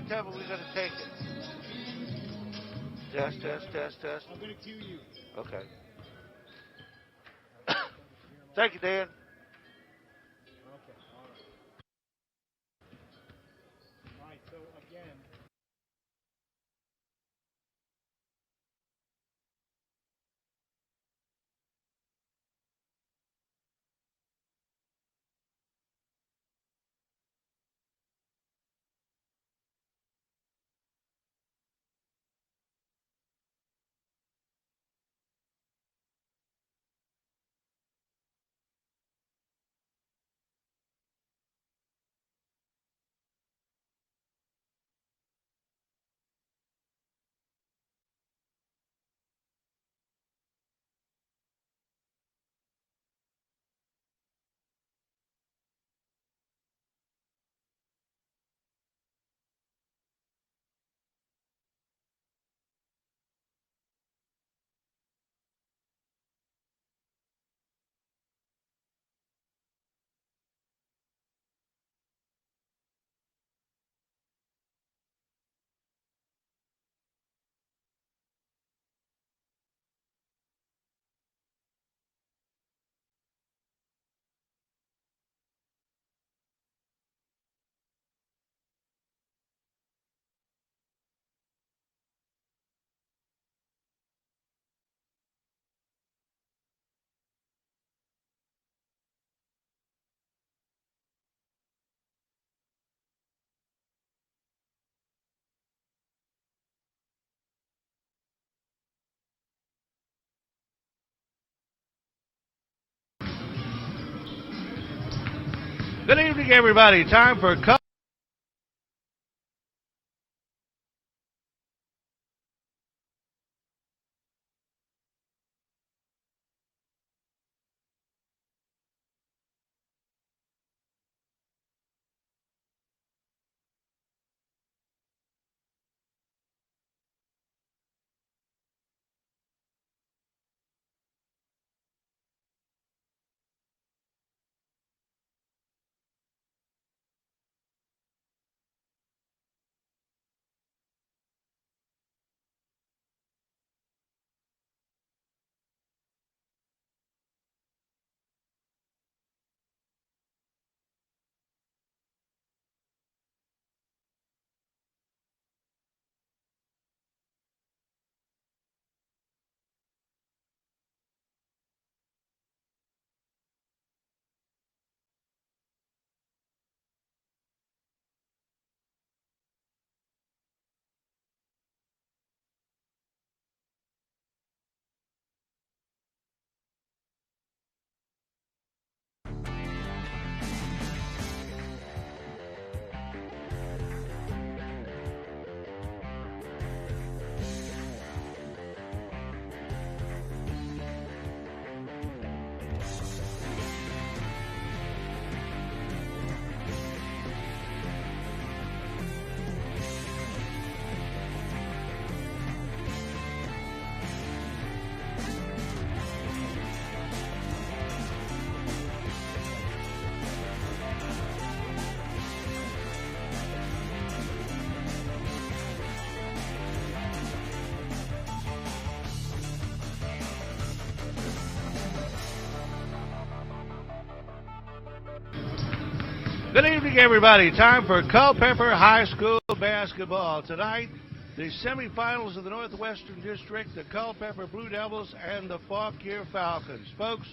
What time are we going to take it? Test, test, test, test. I'm going to cue you. Okay. Thank you, Dan. Okay, all right. All right, so again, Good evening, everybody. Time for Good evening, everybody. Time for Culpeper High School basketball. Tonight, the semifinals of the Northwestern District, the Culpeper Blue Devils and the Fauquier Falcons. Folks,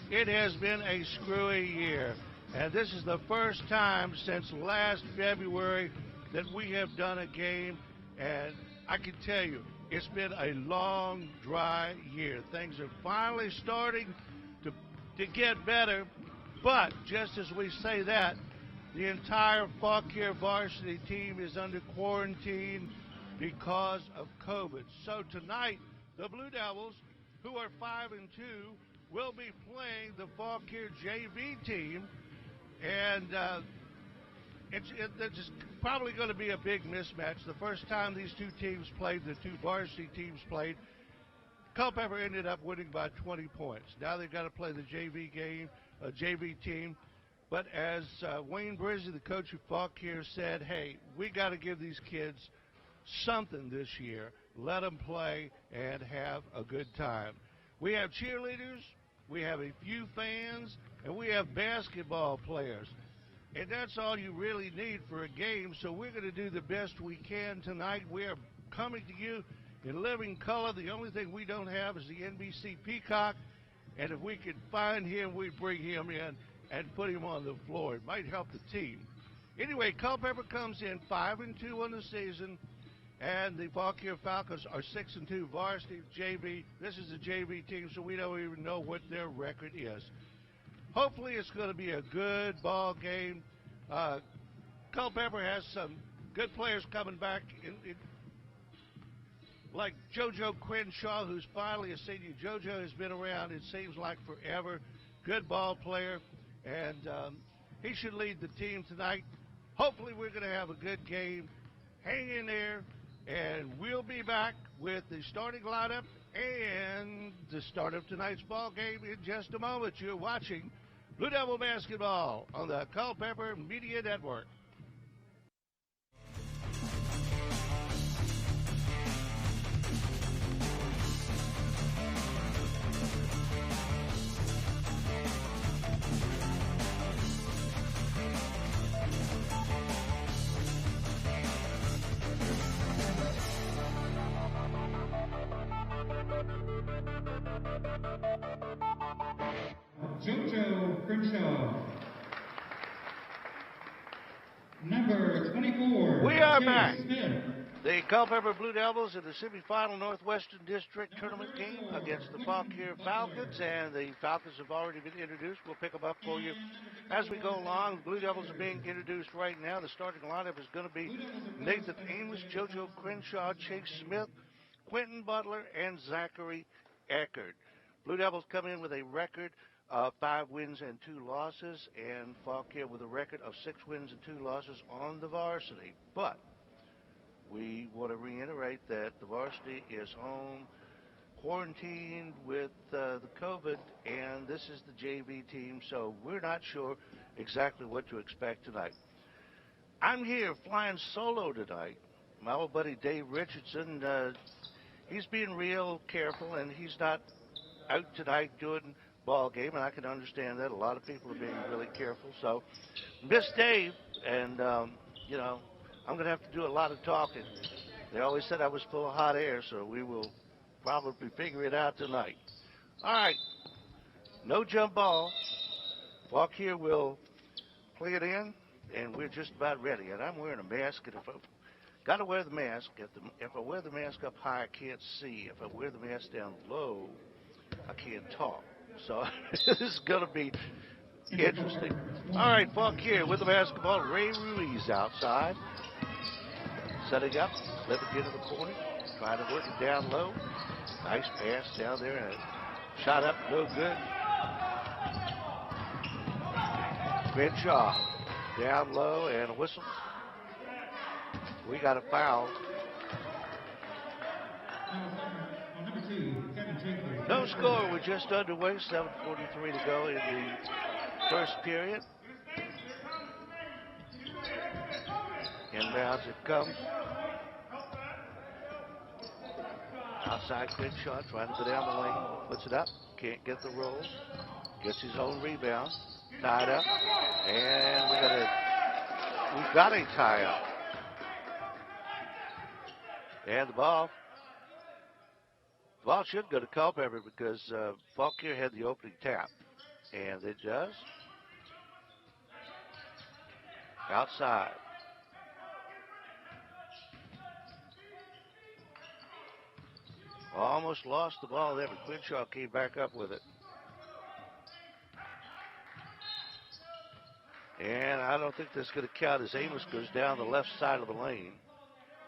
it has been a screwy year, and this is the first time since last February that we have done a game, and I can tell you, it's been a long, dry year. Things are finally starting to get better, but just as we say that, the entire Fauquier varsity team is under quarantine because of COVID. So tonight, the Blue Devils, who are 5-2, will be playing the Fauquier JV team, and it's probably going to be a big mismatch. The first time these two teams played, the two varsity teams played, Culpeper ended up winning by 20 points. Now they've got to play the JV game, JV team. But as Wayne Brizzy, the coach of Fauquier, said, hey, we got to give these kids something this year. Let them play and have a good time. We have cheerleaders, we have a few fans, and we have basketball players. And that's all you really need for a game, so we're going to do the best we can tonight. We are coming to you in living color. The only thing we don't have is the NBC Peacock, and if we could find him, we'd bring him in and put him on the floor. It might help the team. Anyway, Culpeper comes in 5-2 on the season, and the Fauquier Falcons are 6-2 varsity JV. This is a JV team, so we don't even know what their record is. Hopefully it's going to be a good ball game. Culpeper has some good players coming back, like JoJo Crenshaw, who's finally a senior. JoJo has been around, it seems like, forever. Good ball player, and he should lead the team tonight. Hopefully we're going to have a good game. Hang in there, and we'll be back with the starting lineup and the start of tonight's ball game in just a moment. You're watching Blue Devil Basketball on the Culpeper Media Network. JoJo Crenshaw. Number 24. We are Jay back. Smith. The Culpeper Blue Devils in the semifinal Northwestern District tournament game against the Fauquier Falcons, and the Falcons have already been introduced. We'll pick them up for you as we go along. The Blue Devils are being introduced right now. The starting lineup is going to be Nathan Amos, JoJo Crenshaw, Chase Smith, Quentin Butler, and Zachary Eckert. Blue Devils come in with a record of 5 wins and 2 losses, and Fauquier with a record of 6 wins and 2 losses on the varsity. But we want to reiterate that the varsity is home, quarantined with the COVID, and this is the JV team, so we're not sure exactly what to expect tonight. I'm here flying solo tonight. My old buddy Dave Richardson, he's being real careful, and he's not out tonight doing ball game, and I can understand that. A lot of people are being really careful, so miss Dave, and you know, I'm going to have to do a lot of talking. They always said I was full of hot air, so we will probably figure it out tonight. All right, no jump ball. Fauquier will play it in, and we're just about ready. And I'm wearing a mask, and if I got to wear the mask, if I wear the mask up high, I can't see. If I wear the mask down low, I can't talk. So this is going to be interesting. All right, Fauquier with the basketball. Ray Ruiz outside. Setting up, slipping into the corner, trying to work it down low. Nice pass down there, and a shot up, no good. Crenshaw down low, and a whistle. We got a foul. No score, we're just underway, 7:43 to go in the first period. Inbounds it comes. Outside Crenshaw trying to go down the lane. Puts it up. Can't get the roll. Gets his own rebound. Tied up. And we've got a tie up. And the ball should go to Culpeper because Fauquier had the opening tap. And it does. Outside. Almost lost the ball there, but Crenshaw came back up with it. And I don't think that's going to count as Amos goes down the left side of the lane.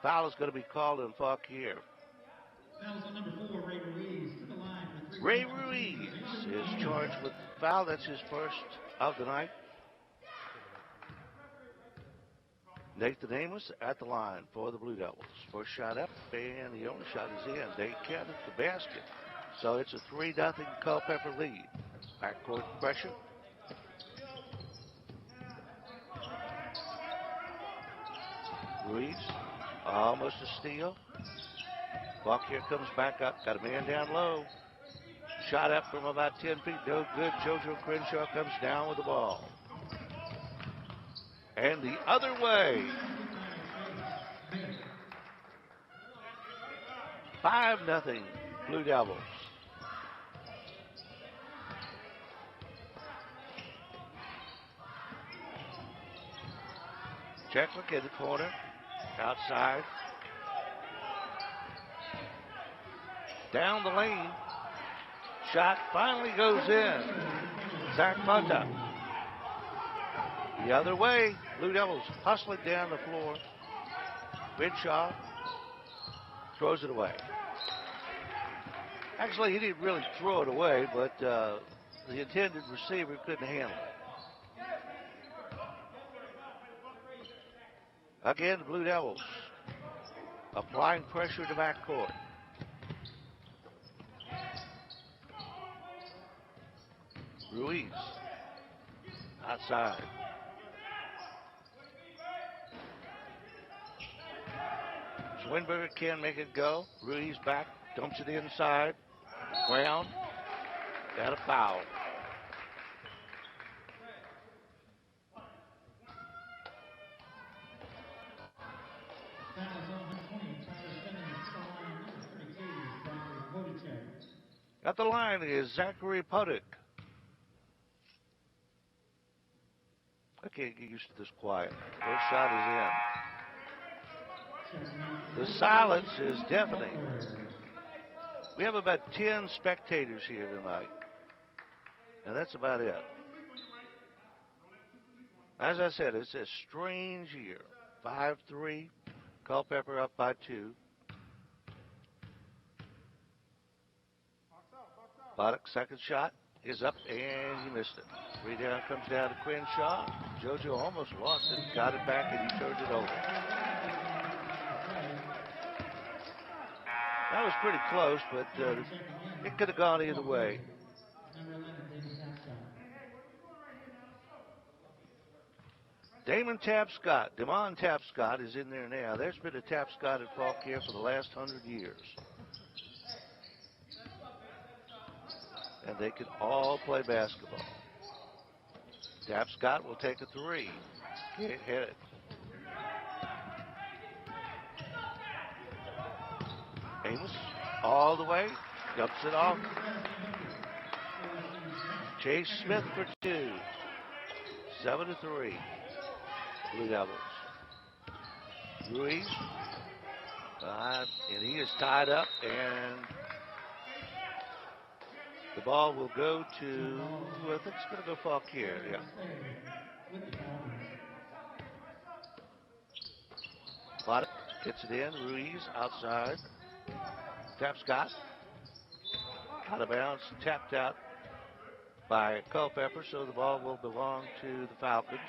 Foul is going to be called on Fauquier. Foul's on number 4, Ray Ruiz, to the line for 3. Ray Ruiz is charged with the foul. That's his first of the night. Nathan Amos at the line for the Blue Devils. First shot up, and the only shot is in. They counted the basket. So it's a 3-0 Culpeper lead. Backcourt pressure. Ruiz, almost a steal. Fauquier comes back up, got a man down low. Shot up from about 10 feet, no good. JoJo Crenshaw comes down with the ball. And the other way. 5-0 Blue Devils. Checklick in the corner, outside. Down the lane. Shot finally goes in. Zach Mata. The other way, Blue Devils hustling down the floor. Crenshaw throws it away. Actually, he didn't really throw it away, but the intended receiver couldn't handle it. Again, the Blue Devils applying pressure to backcourt. Ruiz outside. Swinberger can't make it go. Ruiz back, dumps it inside. Brown got a foul. At the line is Zachary Puddick. I can't get used to this quiet. First shot is in. The silence is deafening. We have about 10 spectators here tonight. And that's about it. As I said, it's a strange year. 5-3. Culpeper up by 2. Puddick, second shot is up, and he missed it. Rebound comes down to Crenshaw. JoJo almost lost it, got it back, and he turned it over. That was pretty close, but it could have gone either way. Damon Tapscott, Demond Tapscott is in there now. There's been a Tapscott at Fauquier for the last 100 years. And they can all play basketball. Tapscott will take a 3. Can't hit it. Amos all the way, dumps it off. Chase Smith for 2. 7-3. Blue Devils. Ruiz. And he is tied up, and the ball will go to, I think it's going to go Fauquier, yeah. Puddick gets it in. Ruiz outside. Tapscott. Out of bounds. Tapped out by Culpeper, so the ball will belong to the Falcons.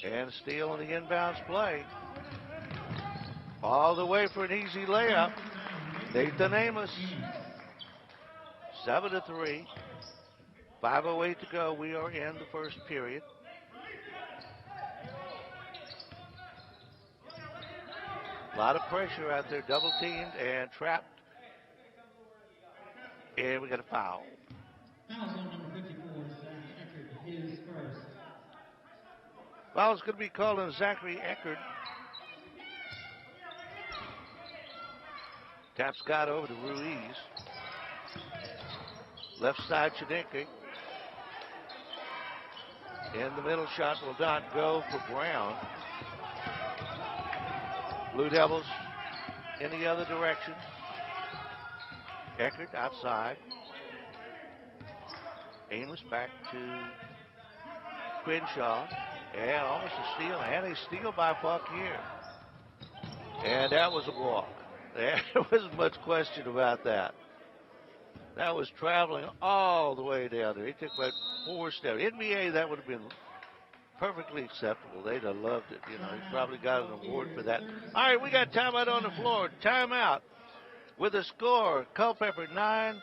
And a steal on the inbounds play. All the way for an easy layup. Nathan Amos. 7-3. 5:08 to go. We are in the first period. A lot of pressure out there. Double teamed and trapped. And we got a foul. Foul on number 54, Zach Eckert, his first. Foul is going to be called on Zachary Eckert. Tapscott over to Ruiz. Left side, Chudinke. In the middle, shot will not go for Brown. Blue Devils in the other direction. Eckert outside. Amos back to Crenshaw. And almost a steal. And a steal by Fauquier. And that was a walk. There wasn't much question about that. That was traveling all the way down there. He took about 4 steps. NBA, that would have been perfectly acceptable. They'd have loved it. You know, he probably got an award for that. All right, we got timeout on the floor. Timeout with a score. Culpeper 9,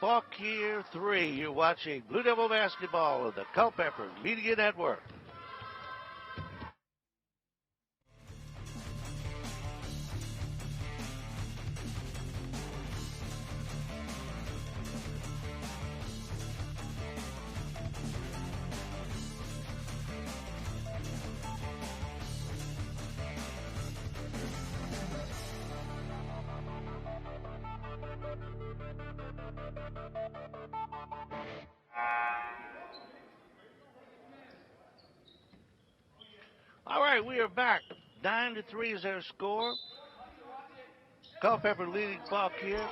Fauquier 3. You're watching Blue Devil basketball of the Culpeper Media Network. All right, we are back. 9-3 is their score. Culpeper leading Fauquier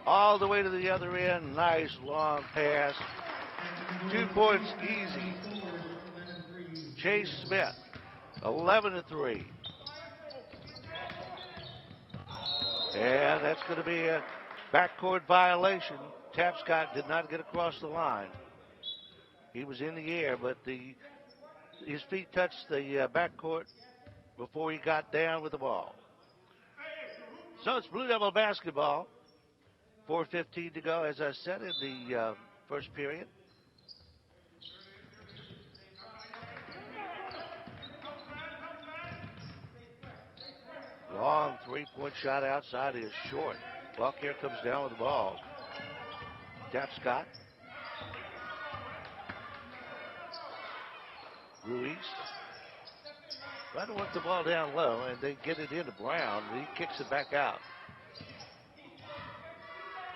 all the way to the other end. Nice long pass. 2 points easy. Chase Smith, 11-3. And that's going to be a backcourt violation. Tapscott did not get across the line. He was in the air, but his feet touched the backcourt before he got down with the ball. So it's Blue Devil basketball. 4:15 to go, as I said, in the first period. Long 3-point shot outside is short. Fauquier comes down with the ball. Tapscott. Ruiz trying to work the ball down low, and they get it into Brown. He kicks it back out.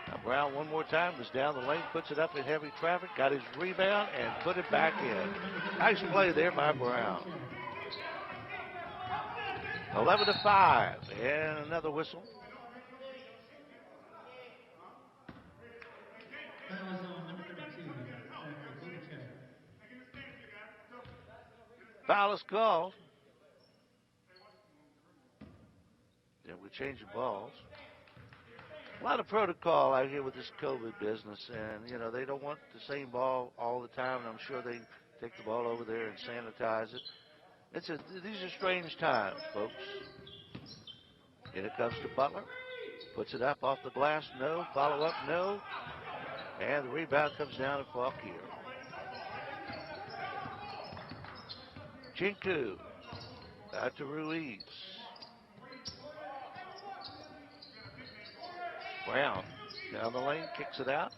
Now Brown one more time was down the lane, puts it up in heavy traffic, got his rebound, and put it back in. Nice play there by Brown. 11-5, and another whistle. Foul is called. Yeah, we're changing balls. A lot of protocol out here with this COVID business, and, they don't want the same ball all the time, and I'm sure they take the ball over there and sanitize it. These are strange times, folks. And it comes to Butler. Puts it up off the glass, no. Follow up, no. And the rebound comes down to Fauquier. Chinku. Out to Ruiz. Brown down the lane, kicks it out.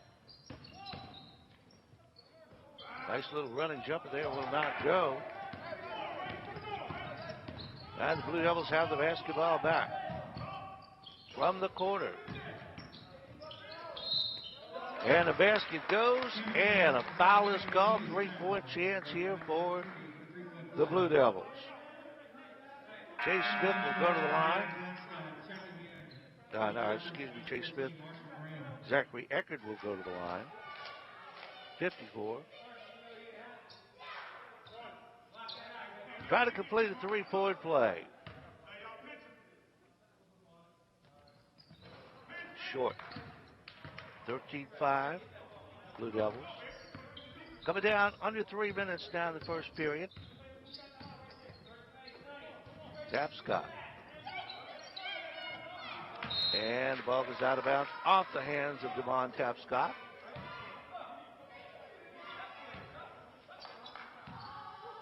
Nice little running jumper there, will not go. And the Blue Devils have the basketball back. From the corner. And the basket goes, and a foul is called. 3-point chance here for the Blue Devils. Chase Smith will go to the line. Chase Smith. Zachary Eckert will go to the line. 54. Try to complete a 3-point play. Short. 13-5. Blue Devils. Coming down under 3 minutes down the first period. Tapscott. And the ball goes out of bounds off the hands of DeMond Tapscott.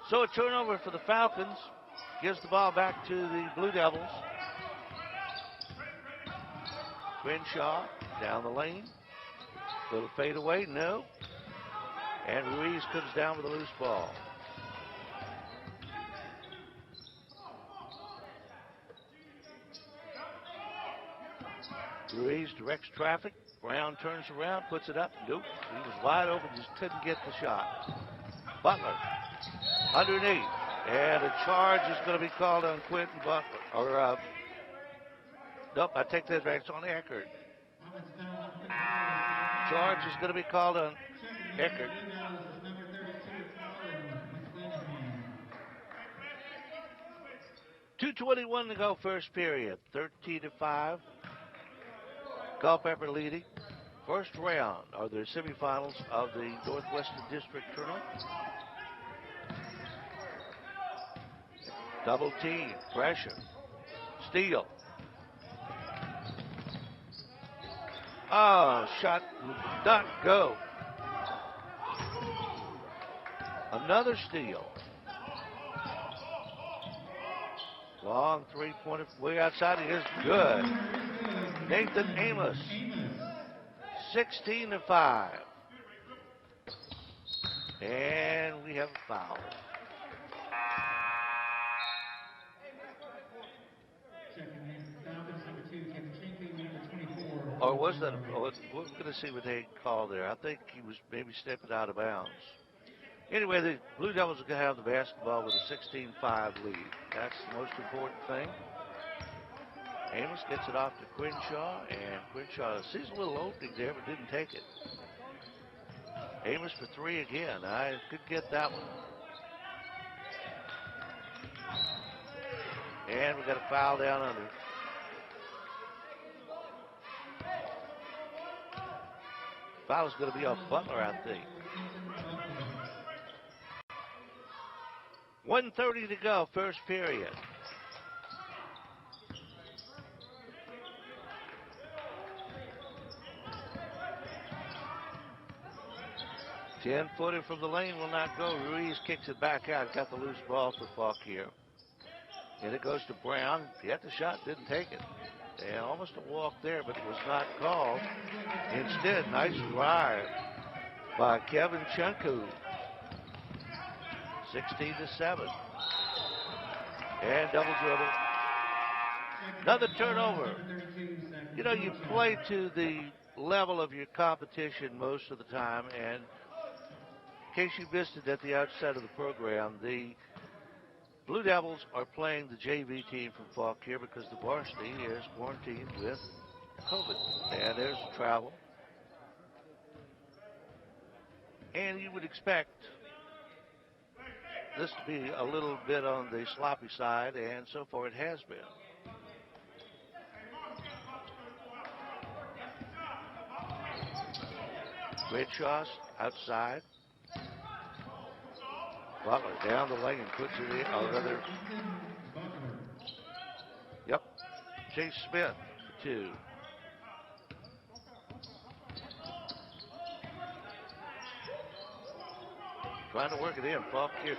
So a turnover for the Falcons. Gives the ball back to the Blue Devils. Crenshaw down the lane. Little fade away, no. And Ruiz comes down with a loose ball. Ruiz directs traffic. Brown turns around, puts it up. Nope. He was wide open, just couldn't get the shot. Butler underneath. And a charge is going to be called on Quentin Butler. Nope, I take that back. It's on Eckert. Charge is going to be called on Eckert. .221 to go first period. 13-5. Culpeper leading. First round of the semifinals of the Northwestern District Tournament. Double team, pressure, steal. Oh, shot did not go. Another steal. Long three-pointer way outside. It is good. Nathan Amos, 16-5. And we have a foul. Or was that? We're going to see what they called there. I think he was maybe stepping out of bounds. Anyway, the Blue Devils are going to have the basketball with a 16-5 lead. That's the most important thing. Amos gets it off to Crenshaw, and Crenshaw sees a little opening there, but didn't take it. Amos for three again. I could get that one. And we got a foul down under. Foul's going to be off Butler, I think. 1:30 to go, first period. Ten-footer from the lane will not go. Ruiz kicks it back out. Got the loose ball for Fauquier. And it goes to Brown. He had the shot, didn't take it. And almost a walk there, but it was not called. Instead, nice drive by Kevin Chunku. 16-7. And double dribble. Another turnover. You know, you play to the level of your competition most of the time, and in case you missed it at the outset of the program, the Blue Devils are playing the JV team from Fauquier because the varsity is quarantined with COVID. And there's the travel. And you would expect this to be a little bit on the sloppy side, and so far it has been. Gridshaw's outside. Butler down the lane and puts it in. Another. Yep. Chase Smith for two. Trying to work it in. Fauquier.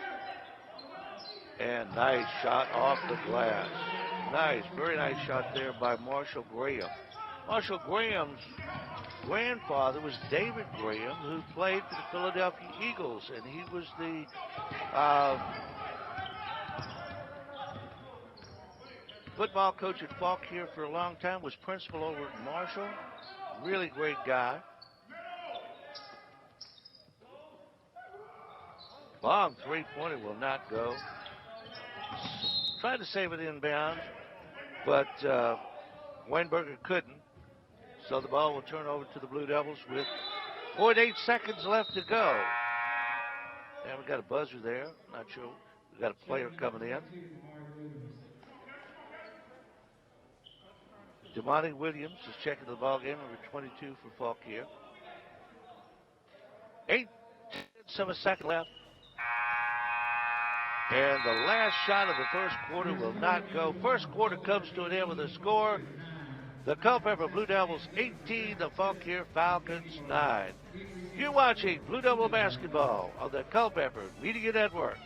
And nice shot off the glass. Nice, very nice shot there by Marshall Graham. Marshall Graham's grandfather was David Graham, who played for the Philadelphia Eagles, and he was the football coach at Fauquier for a long time, was principal over at Marshall. Really great guy. Long three-pointer will not go. Tried to save it inbound, but Weinberger couldn't. So the ball will turn over to the Blue Devils with 0.8 seconds left to go. And we got a buzzer there. Not sure. We got a player coming in. Demonte Williams is checking the ball game, number 22 for Fauquier. 8 tenths of a second left. And the last shot of the first quarter will not go. First quarter comes to an end with a score. The Culpeper Blue Devils 18, the Fauquier Falcons 9. You're watching Blue Devil basketball on the Culpeper Media Network.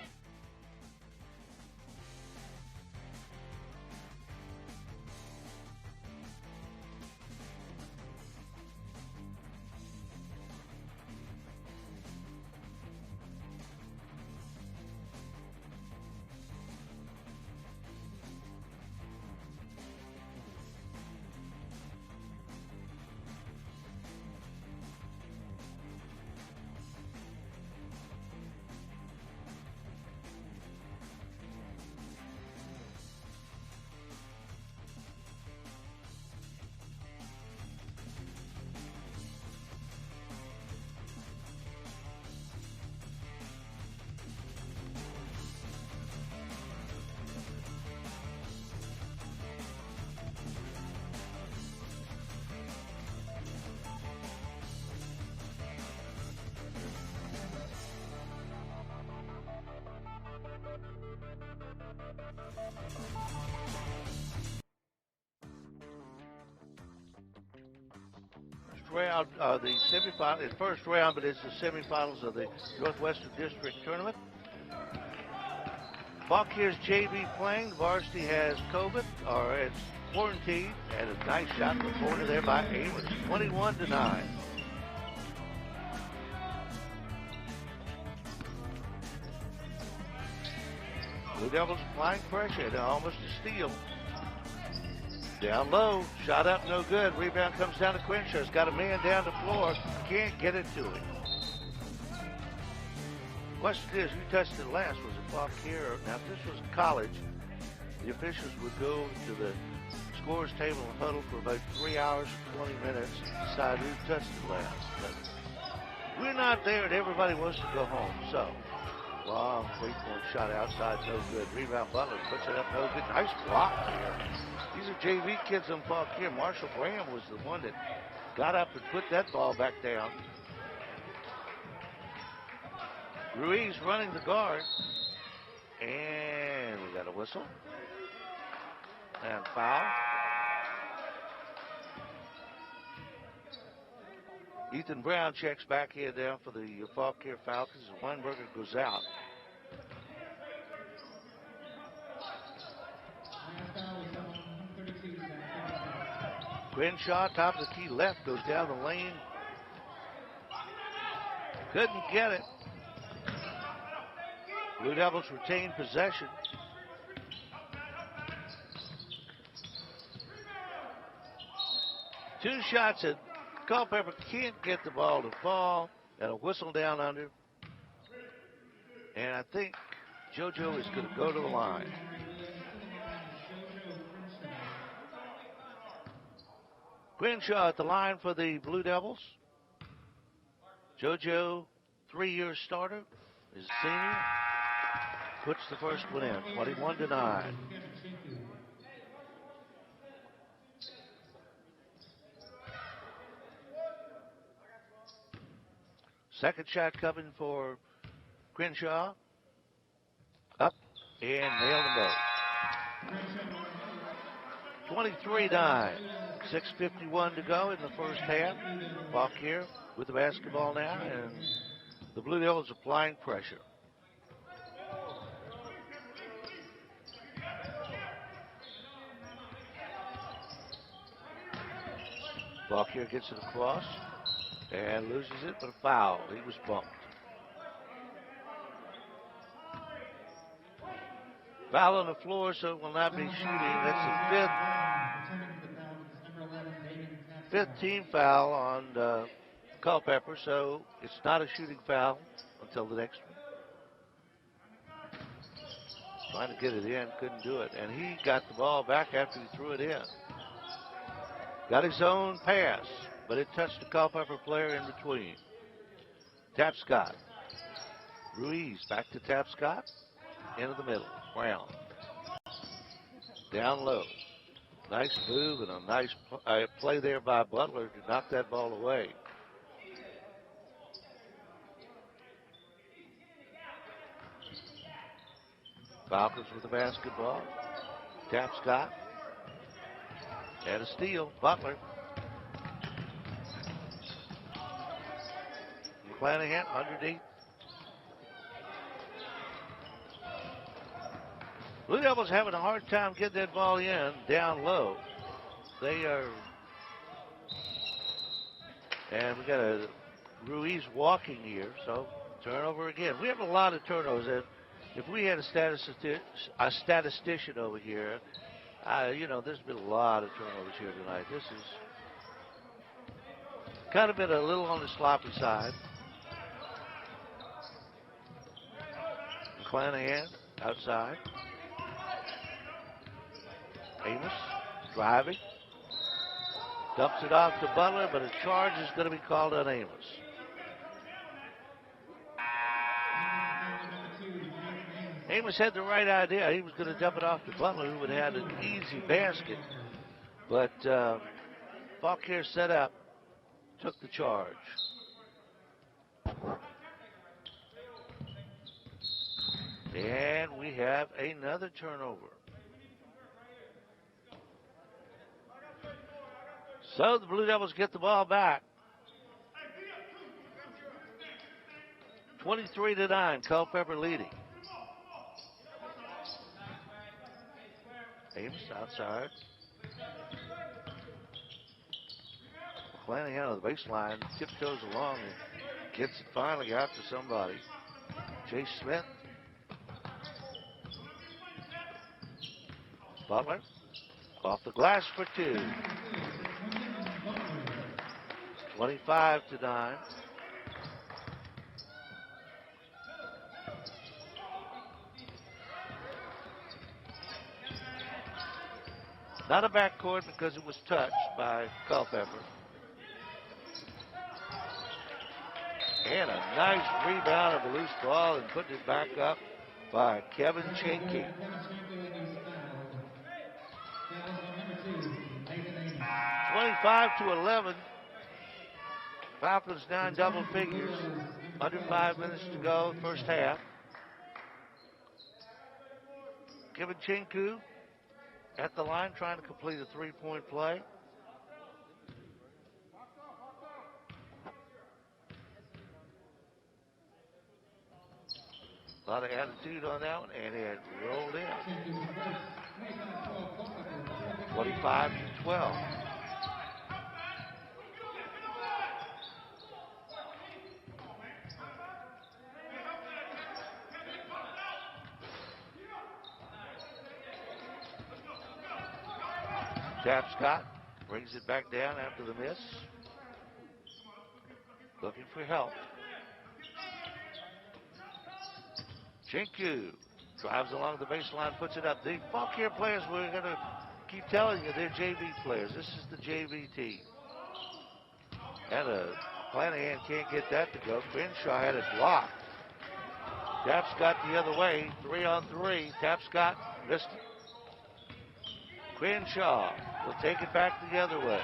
round, the semifinal, the first round, but it's the semifinals of the Northwestern District Tournament. Fauquier's JV playing. The varsity has COVID, or it's quarantined, and a nice shot from the corner there by Amos, 21-9. Blue Devils applying pressure. They're almost a steal. Down low, shot up, no good. Rebound comes down to Quinshaw's got a man down the floor. Can't get it to him. Question is, who touched it last? Was it Fauquier? Now, if this was college, the officials would go to the scores table and huddle for about 3 hours and 20 minutes to decide who touched it last. But we're not there, and everybody wants to go home. So, long three-point shot outside, no good. Rebound, Butler puts it up, no good. Nice block here. These are JV kids on Fauquier. Marshall Graham was the one that got up and put that ball back down. Ruiz running the guard. And we got a whistle. And foul. Ethan Brown checks back here down for the Fauquier Falcons. Weinberger goes out. Crenshaw, top of the key left, goes down the lane. Couldn't get it. Blue Devils retain possession. Two shots at Culpeper, can't get the ball to fall, and a whistle down under. And I think JoJo is going to go to the line. Crenshaw at the line for the Blue Devils. JoJo, 3-year starter, is a senior. Puts the first one in, 21-9. Second shot coming for Crenshaw. Up and nailed them both. 23-9. 6:51 to go in the first half. Fauquier with the basketball now, and the Blue Devils applying pressure. Fauquier gets it across and loses it, but a foul. He was bumped. Foul on the floor, so it will not be shooting. That's the fifth team foul on Culpeper, so it's not a shooting foul until the next one. Trying to get it in, couldn't do it. And he got the ball back after he threw it in. Got his own pass, but it touched the Culpeper player in between. Tapscott. Ruiz back to Tapscott. Into the middle. Brown. Down low. Nice move and a nice play there by Butler to knock that ball away. Falcons with the basketball. Tapscott. And a steal. Butler. McClanahan underneath. Blue Devils having a hard time getting that ball in down low. They are, and we got a Ruiz walking here, so turnover again. We have a lot of turnovers. If we had a statistician over here, there's been a lot of turnovers here tonight. This is kind of been a little on the sloppy side. McClanahan outside. Amos driving. Dumps it off to Butler, but a charge is going to be called on Amos. Amos had the right idea. He was going to dump it off to Butler, who would have had an easy basket. But Fauquier set up, took the charge. And we have another turnover. So the Blue Devils get the ball back. 23-9, Culpeper leading. Ames outside. McClanahan on the baseline, tiptoes along and gets it finally out to somebody. Chase Smith. Butler off the glass for two. 25-9. Not a backcourt because it was touched by Culpeper. And a nice rebound of a loose ball and putting it back up by Kevin Chinky. 25-11. Falcons down double figures. Under 5 minutes to go, first half. Kevin Chinku at the line trying to complete a three-point play. A lot of attitude on that one, and it rolled in. 25-12. Tapscott brings it back down after the miss. Looking for help. Chinku drives along the baseline, puts it up. The Fauquier players, we're going to keep telling you, they're JV players. This is the JV team. And Flanagan can't get that to go. Crenshaw had it blocked. Tapscott the other way, 3-on-3. Tapscott missed it. Crenshaw will take it back the other way.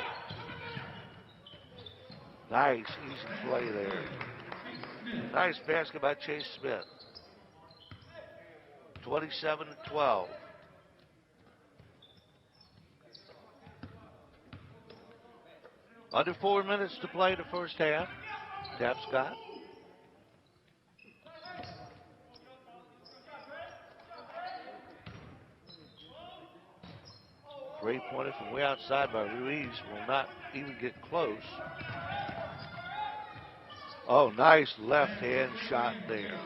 Nice, easy play there. Nice basket by Chase Smith. 27-12. Under 4 minutes to play the first half. Tapscott. Three-pointer from way outside by Ruiz will not even get close. Oh, nice left-hand shot there.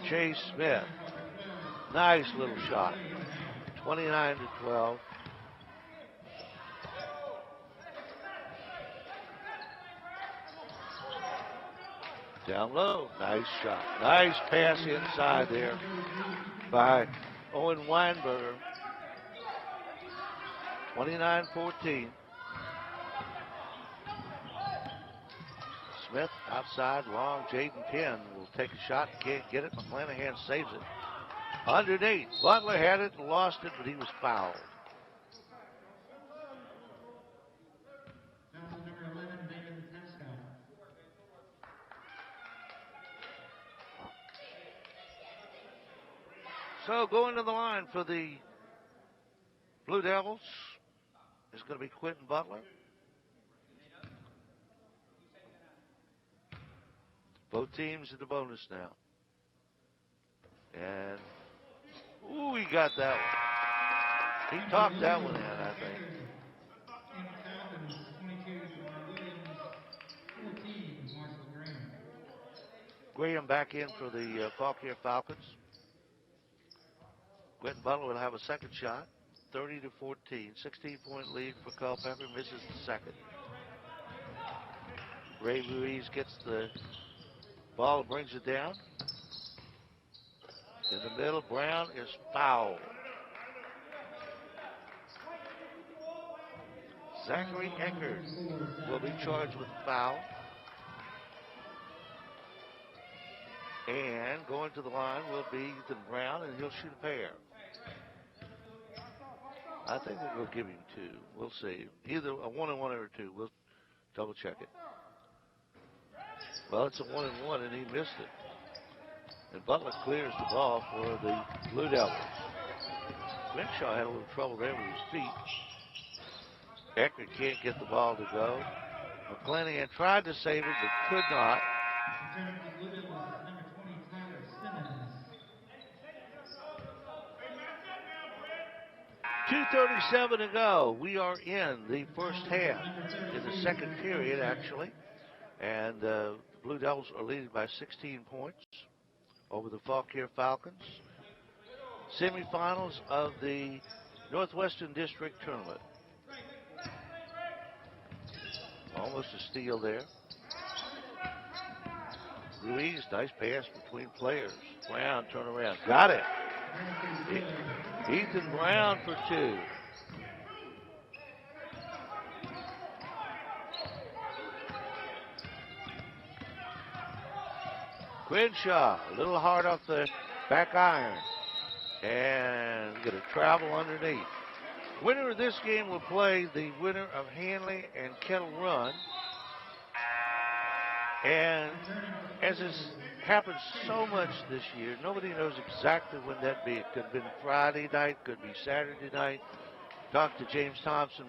Chase Smith. Nice little shot. 29-12. Down low. Nice shot. Nice pass inside there by Owen Weinberger. 29-14. Smith outside, long. Jaden Penn will take a shot, can't get it. McClanahan saves it. Underneath. Butler had it and lost it, but he was fouled. Foul number 11, David Tapscott. So going to the line for the Blue Devils is going to be Quentin Butler. Both teams in the bonus now. And, ooh, he got that one. He topped that one in, I think. And Falcons, 22, Lamar Williams, 14, Marcus Graham. Graham back in for the Fauquier Falcons. Quentin Butler will have a second shot. 30-14. 16-point lead for Culpeper. Misses the second. Ray Ruiz gets the ball, brings it down. In the middle, Brown is fouled. Zachary Eckert will be charged with a foul. And going to the line will be Ethan Brown, and he'll shoot a pair. I think we'll give him two. We'll see. Either a 1-and-1 or a 2. We'll double check it. Well, it's a 1-and-1, and he missed it. And Butler clears the ball for the Blue Devils. Crenshaw had a little trouble there with his feet. Eckert can't get the ball to go. McClanahan tried to save it, but could not. Returning for Blue Devils is number 20, Tyler Simmons. 2:37 to go. We are in the first half, in the second period, actually. And the Blue Devils are leading by 16 points over the Fauquier Falcons. Semifinals of the Northwestern District Tournament. Almost a steal there. Ruiz, nice pass between players. Brown, turn around. Got it. Ethan Brown for two. Crenshaw, a little hard off the back iron. And going to travel underneath. Winner of this game will play the winner of Hanley and Kettle Run. And as has happened so much this year, nobody knows exactly when that be. It could have been Friday night, could be Saturday night. Talked to James Thompson,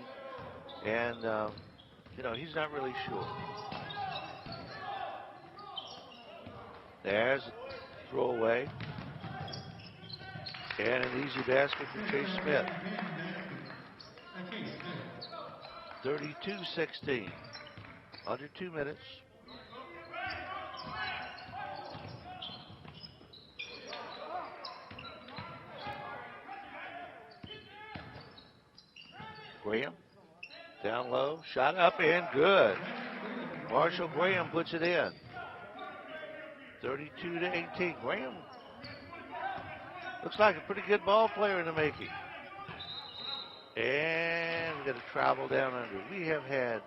and he's not really sure. There's a throwaway. And an easy basket for Chase Smith. 32-16. Under 2 minutes. Graham. Down low. Shot up and good. Marshall Graham puts it in. 32-18. Graham looks like a pretty good ball player in the making. And we're going to travel down under. We have had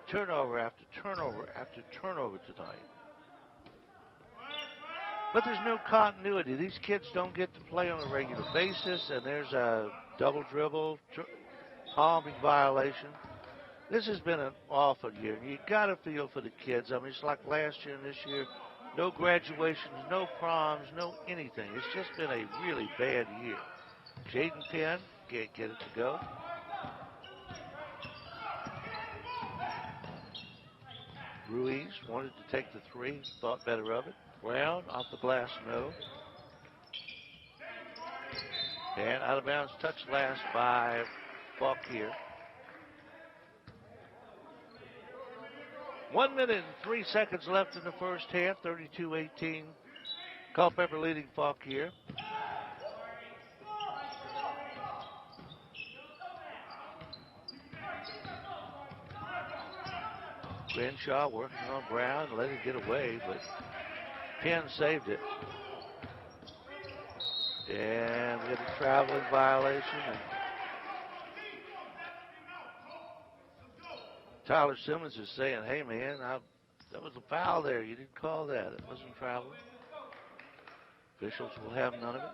turnover after turnover after turnover tonight. But there's no continuity. These kids don't get to play on a regular basis, and there's a double dribble, palming violation. This has been an awful year. You got to feel for the kids. I mean, it's like last year and this year. No graduations, no proms, no anything. It's just been a really bad year. Jaden Penn can't get it to go. Ruiz wanted to take the three, thought better of it. Brown off the glass, no. And out of bounds, touch last by Fauquier. 1 minute and 3 seconds left in the first half. 32-18. Culpeper leading Fauquier. Crenshaw working on Brown, let it get away, but Penn saved it. And we get a traveling violation. And Tyler Simmons is saying, hey, man, that was a foul there. You didn't call that. It wasn't traveling. Officials will have none of it.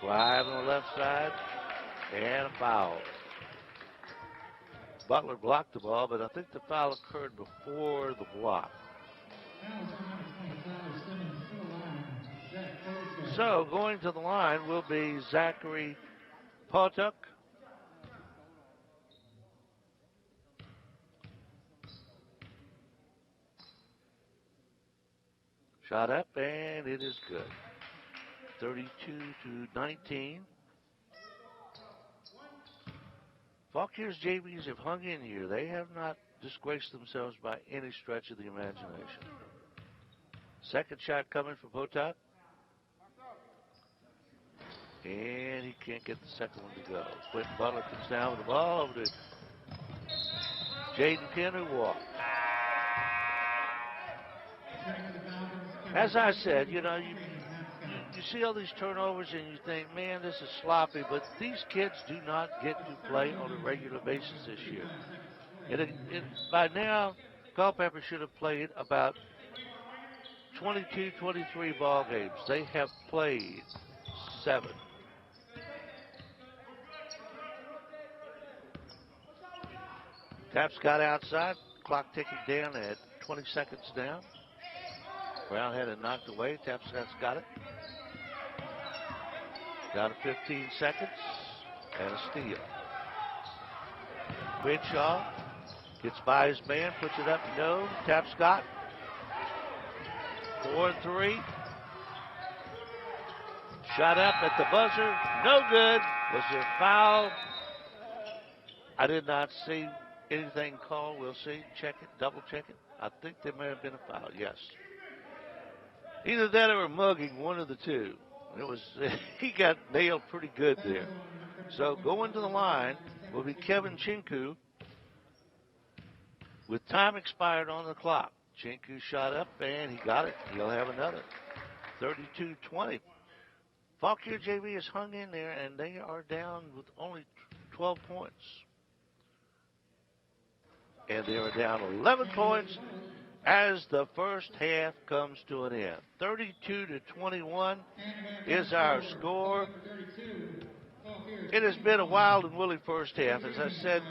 Drive on the left side. And a foul. Butler blocked the ball, but I think the foul occurred before the block. So going to the line will be Zachary Potuk. Shot up, and it is good. 32-19. Faulkner's JVs have hung in here. They have not disgraced themselves by any stretch of the imagination. Second shot coming for Potuk. And he can't get the second one to go. Quentin Butler comes down with the ball over to Jaden Penn, who walked. As I said, you see all these turnovers and you think, man, this is sloppy, but these kids do not get to play on a regular basis this year. By now, Culpeper should have played about 22, 23 ball games. They have played 7. Taps got outside, clock ticking down at 20 seconds down. Brown had it knocked away. Tapscott's got it. Down to 15 seconds and a steal. Crenshaw gets by his man, puts it up, no. Tapscott, 4-3. Shot up at the buzzer, no good. Was there a foul? I did not see anything called. We'll see. Check it, double check it. I think there may have been a foul, yes. Either that or mugging, one of the two. It was he got nailed pretty good there. So going to the line will be Kevin Chinku with time expired on the clock. Chinku shot up and he got it. He'll have another. 32-20. Fauquier JV has hung in there and they are down with only 12 points. And they are down 11 points as the first half comes to an end. 32-21 is our score. It has been a wild and woolly first half. As I said,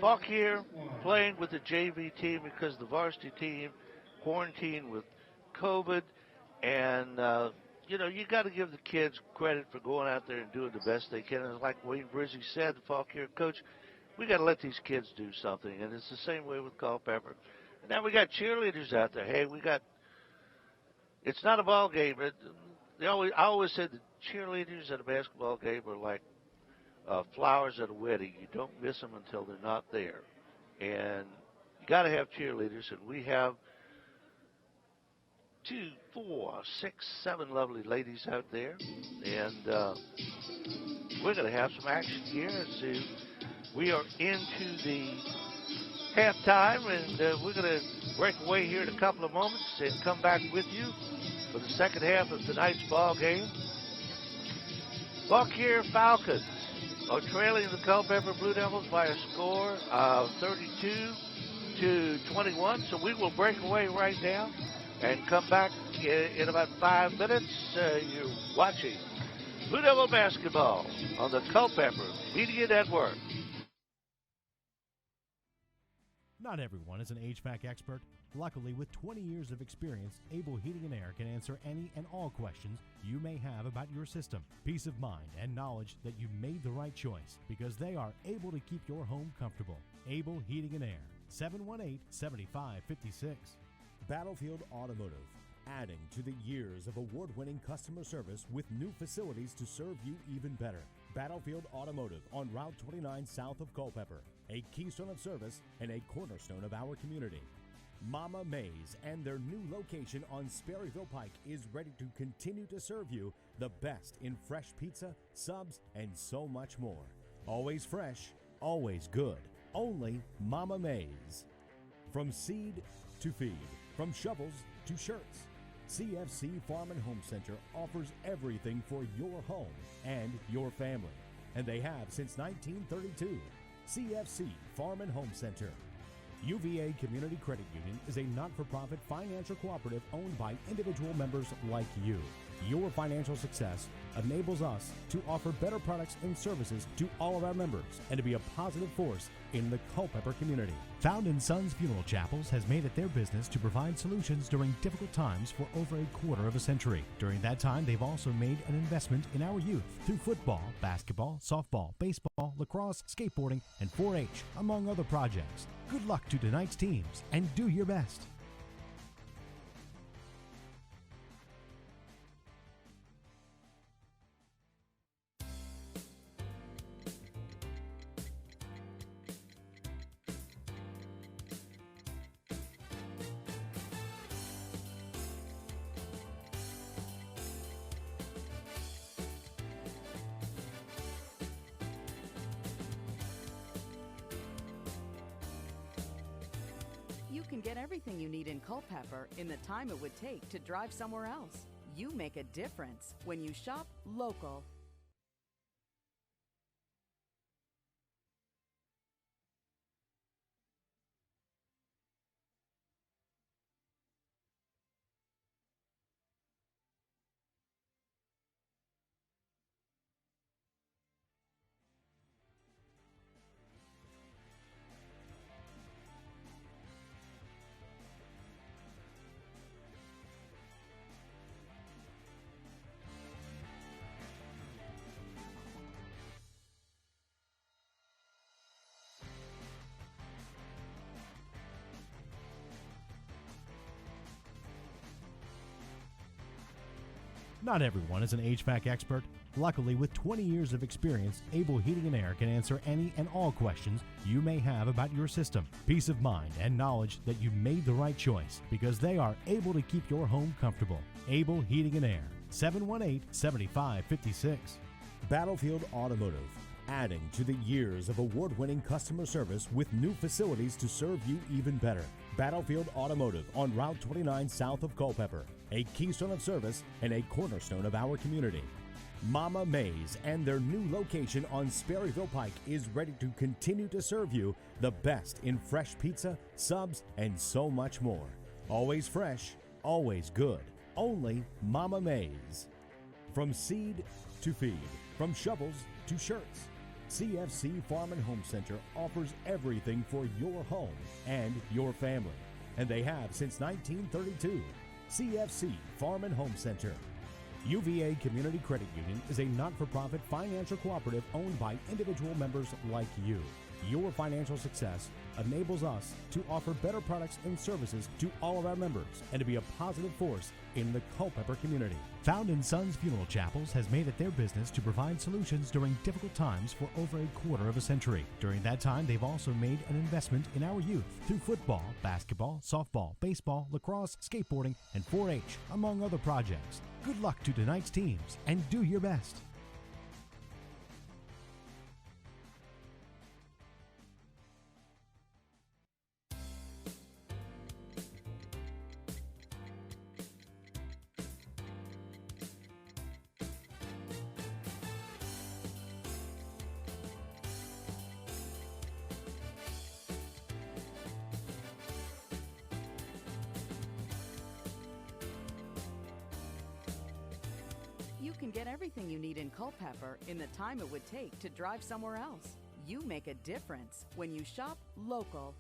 Fauquier playing with the JV team because the varsity team quarantined with COVID. And, you know, you got to give the kids credit for going out there and doing the best they can. And like Wayne Brizzy said, the Fauquier coach, we got to let these kids do something. And it's the same way with Culpeper. And now we got cheerleaders out there. Hey, it's not a ball game. I always said the cheerleaders at a basketball game are like flowers at a wedding. You don't miss them until they're not there. And you got to have cheerleaders. And we have 2, 4, 6, 7 lovely ladies out there. And we're going to have some action here. We are into the halftime, and we're going to break away here in a couple of moments and come back with you for the second half of tonight's ball game. Fauquier Falcons are trailing the Culpeper Blue Devils by a score of 32-21. So we will break away right now and come back in about 5 minutes. You're watching Blue Devil basketball on the Culpeper Media Network. Not everyone is an HVAC expert. Luckily, with 20 years of experience, Able Heating and Air can answer any and all questions you may have about your system. Peace of mind and knowledge that you made the right choice because they are able to keep your home comfortable. Able Heating and Air, 718-7556. Battlefield Automotive, adding to the years of award-winning customer service with new facilities to serve you even better. Battlefield Automotive on Route 29 south of Culpeper, a keystone of service and a cornerstone of our community. Mama Mays and their new location on Sperryville Pike is ready to continue to serve you the best in fresh pizza, subs, and so much more. Always fresh, always good. Only Mama Mays. From seed to feed, from shovels to shirts, CFC Farm and Home Center offers everything for your home and your family. And they have since 1932. CFC Farm and Home Center. UVA Community Credit Union is a not-for-profit financial cooperative owned by individual members like you. Your financial success enables us to offer better products and services to all of our members and to be a positive force in the Culpeper community. Found in Sons Funeral Chapels has made it their business to provide solutions during difficult times for over a quarter of a century. During that time, they've also made an investment in our youth through football, basketball, softball, baseball, lacrosse, skateboarding, and 4-H, among other projects. Good luck to tonight's teams and do your best. You can get everything you need in Culpeper in the time it would take to drive somewhere else. You make a difference when you shop local. Not everyone is an HVAC expert. Luckily, with 20 years of experience, Able Heating and Air can answer any and all questions you may have about your system. Peace of mind and knowledge that you made the right choice because they are able to keep your home comfortable. Able Heating and Air, 718-7556. Battlefield Automotive, adding to the years of award-winning customer service with new facilities to serve you even better. Battlefield Automotive on Route 29 south of Culpeper, a keystone of service and a cornerstone of our community. Mama Mays and their new location on Sperryville Pike is ready to continue to serve you the best in fresh pizza, subs, and so much more. Always fresh, always good. Only Mama Mays. From seed to feed, from shovels to shirts, CFC Farm and Home Center offers everything for your home and your family. And they have since 1932. CFC Farm and Home Center. UVA Community Credit Union is a not-for-profit financial cooperative owned by individual members like you. Your financial success enables us to offer better products and services to all of our members and to be a positive force in the Culpeper community. Found in Sons Funeral Chapels has made it their business to provide solutions during difficult times for over a quarter of a century. During that time, they've also made an investment in our youth through football, basketball, softball, baseball, lacrosse, skateboarding, and 4-H, among other projects. Good luck to tonight's teams and do your best. You can get everything you need in Culpeper in the time it would take to drive somewhere else. You make a difference when you shop local.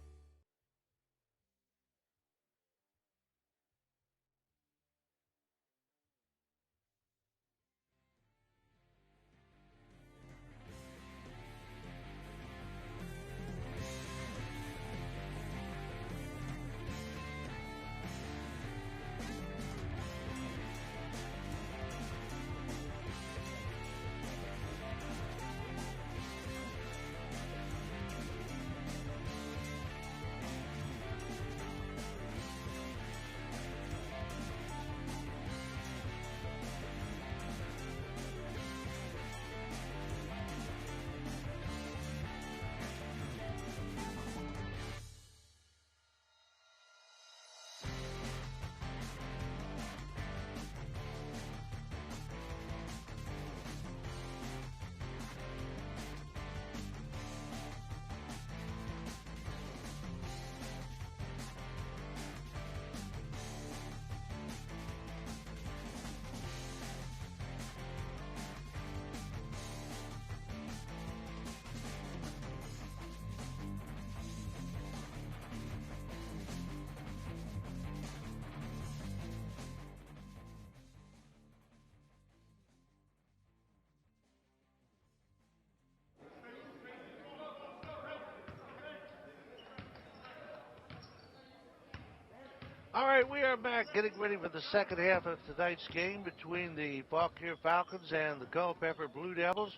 All right, we are back getting ready for the second half of tonight's game between the Fauquier Falcons and the Culpeper Blue Devils,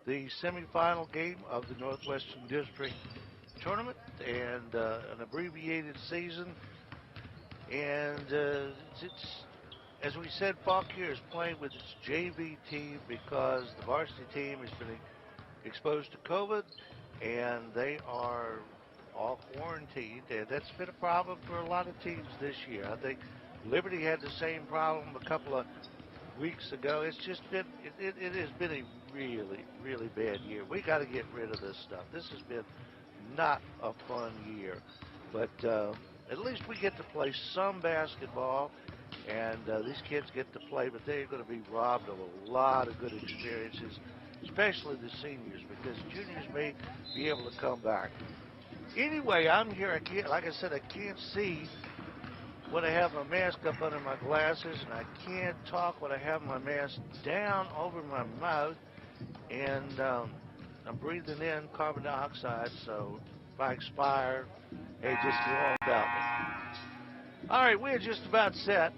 the semifinal game of the Northwestern District Tournament, and an abbreviated season. And it's, as we said, Fauquier is playing with its JV team because the varsity team has been exposed to COVID, and they are all quarantined, and that's been a problem for a lot of teams this year. I think Liberty had the same problem a couple of weeks ago. It's just been, it has been a really, really bad year. We got to get rid of this stuff. This has been not a fun year, but at least we get to play some basketball, and these kids get to play, but they're going to be robbed of a lot of good experiences, especially the seniors, because juniors may be able to come back. Anyway, I'm here. I can't, like I said, I can't see when I have my mask up under my glasses, and I can't talk when I have my mask down over my mouth, and I'm breathing in carbon dioxide, so if I expire, hey, just go on about me. All right, we're just about set.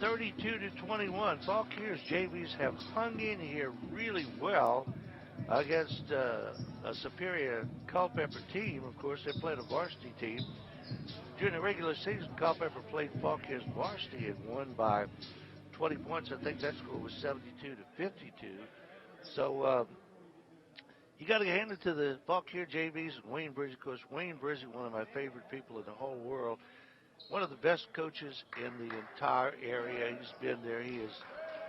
32 to 21. Fauquier's JVs have hung in here really well against a superior Culpeper team. Of course, they played a varsity team. During the regular season, Culpeper played Fauquier's varsity and won by 20 points. I think that score was 72 to 52. So you got to hand it to the Fauquier JVs and Wayne Brizzy. Of course, Wayne Brizzy, one of my favorite people in the whole world. One of the best coaches in the entire area. He's been there. He has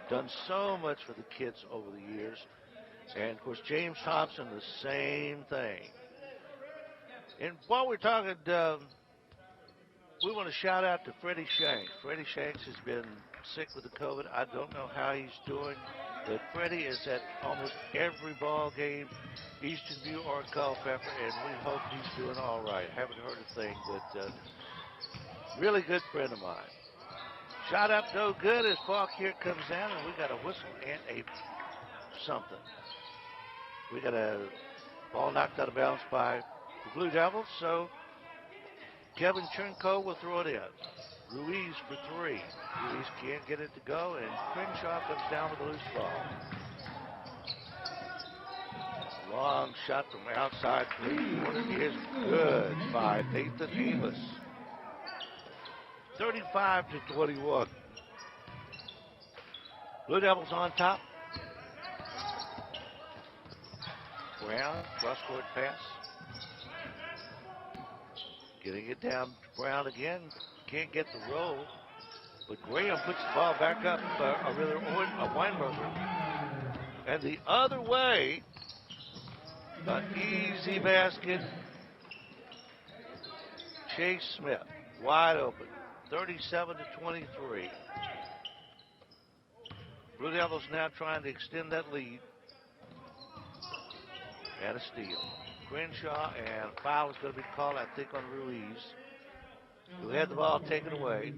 done so much for the kids over the years. And, of course, James Thompson, the same thing. And while we're talking, we want to shout out to Freddie Shanks. Freddie Shanks has been sick with the COVID. I don't know how he's doing, but Freddie is at almost every ball game, Eastern View or Culpeper, and we hope he's doing all right. Haven't heard a thing, but really good friend of mine. Shot up no good as Fauquier comes down, and we got a whistle and a something. We got a ball knocked out of bounds by the Blue Devils, so Kevin Chernko will throw it in. Ruiz for three. Ruiz can't get it to go, and Crenshaw comes down with a loose ball. Long shot from outside. Three-pointer is good by Nathan Amos. 35 to 21. Blue Devils on top. Brown, cross-court pass. Getting it down to Brown again. Can't get the roll. But Graham puts the ball back up, Weinberger. And the other way, an easy basket. Chase Smith, wide open. 37 to 23. Blue Devils now trying to extend that lead. And a steal. Crenshaw, and foul is going to be called, I think, on Ruiz, who had the ball taken away.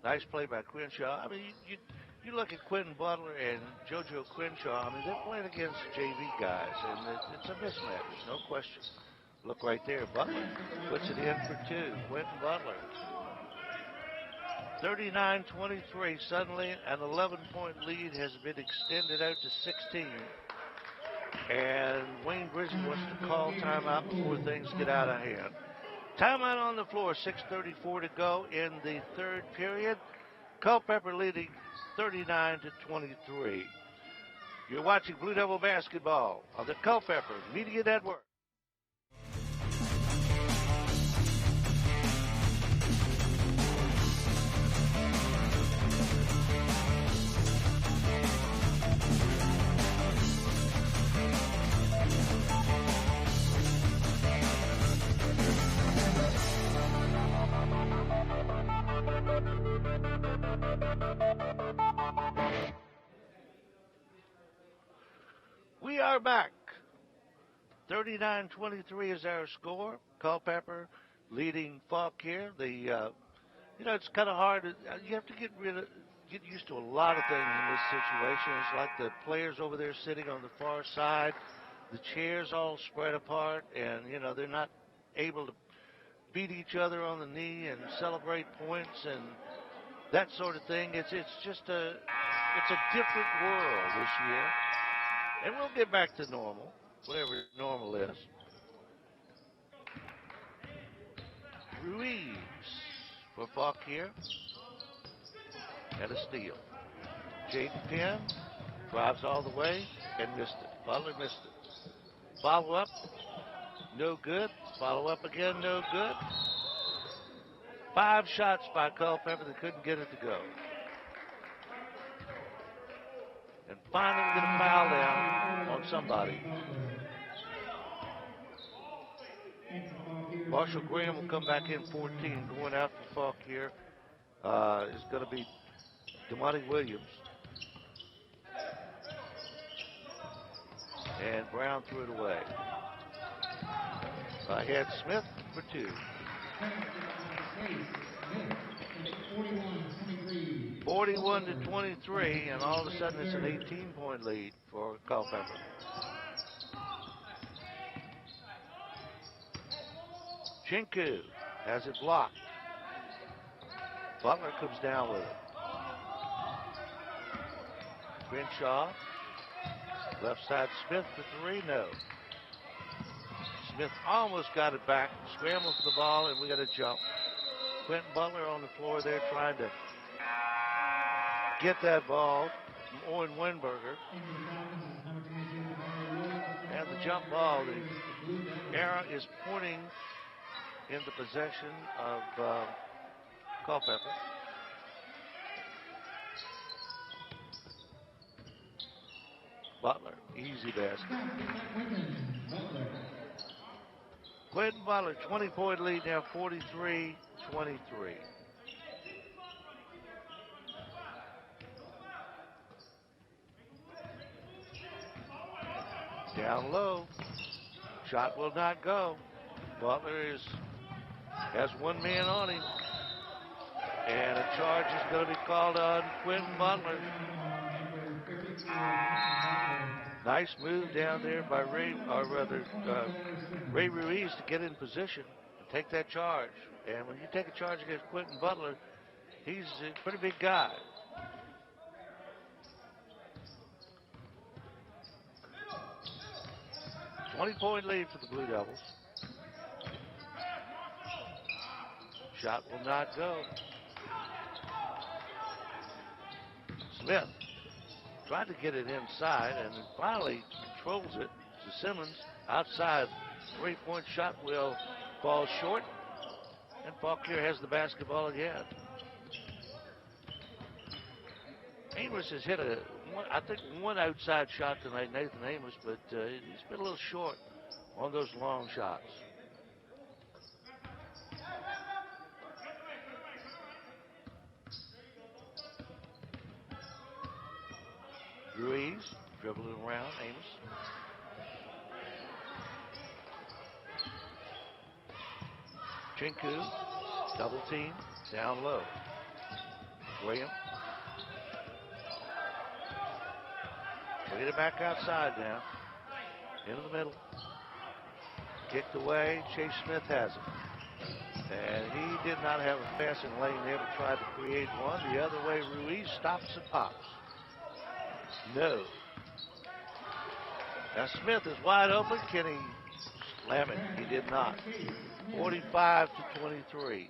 Nice play by Crenshaw. I mean, you look at Quentin Butler and JoJo Crenshaw. I mean, they're playing against JV guys, and it's a mismatch, no question. Look right there, Butler puts it in for two. Quentin Butler. 39-23. Suddenly, an 11-point lead has been extended out to 16. And Wayne Brizzy wants to call timeout before things get out of hand. Timeout on the floor, 6:34 to go in the third period. Culpeper leading 39 to 23. You're watching Blue Devil basketball on the Culpeper Media Network. We are back. 39-23 is our score. Culpeper leading Fauquier. It's kind of hard. You have to get used to a lot of things in this situation. It's like the players over there sitting on the far side, the chairs all spread apart, and they're not able to beat each other on the knee and celebrate points and that sort of thing. It's a different world this year. And we'll get back to normal, whatever normal is. Ruiz for Fauquier. And a steal. Jaden Penn drives all the way and missed it. Butler missed it. Follow up, no good. Follow up again, no good. 5 shots by Culpeper that couldn't get it to go. And finally we get a foul down on somebody. Marshall Graham will come back in 14. Going out for Fauquier is going to be DeMonte Williams. And Brown threw it away. I had Smith for 2. 41 to 23, and all of a sudden it's an 18-point lead for Culpeper. Chinku has it blocked. Butler comes down with it. Crenshaw, left side Smith for three, no. Smith almost got it back, scrambled for the ball, and we got a jump. Quentin Butler on the floor there trying to get that ball from Owen Winberger. And the jump ball, the arrow is pointing in the possession of Culpeper. Butler, easy basket. Quentin Butler, 20-point lead now, 43-23. Down low. Shot will not go. Butler has one man on him. And a charge is going to be called on Quentin Butler. Nice move down there by Ray Ruiz to get in position and take that charge. And when you take a charge against Quentin Butler, he's a pretty big guy. Point lead for the Blue Devils. Shot will not go. Smith tried to get it inside and finally controls it to Simmons outside. 3-point shot will fall short, and Fauquier has the basketball again. Amos has hit I think one outside shot tonight, Nathan Amos, but he's been a little short on those long shots. Ruiz dribbling around Amos. Chinku, double team, down low. William. Get it back outside now. Into the middle. Kicked away. Chase Smith has it. And he did not have a passing lane there, but tried to create one. The other way, Ruiz stops and pops. No. Now Smith is wide open. Can he slam it? He did not. 45-23.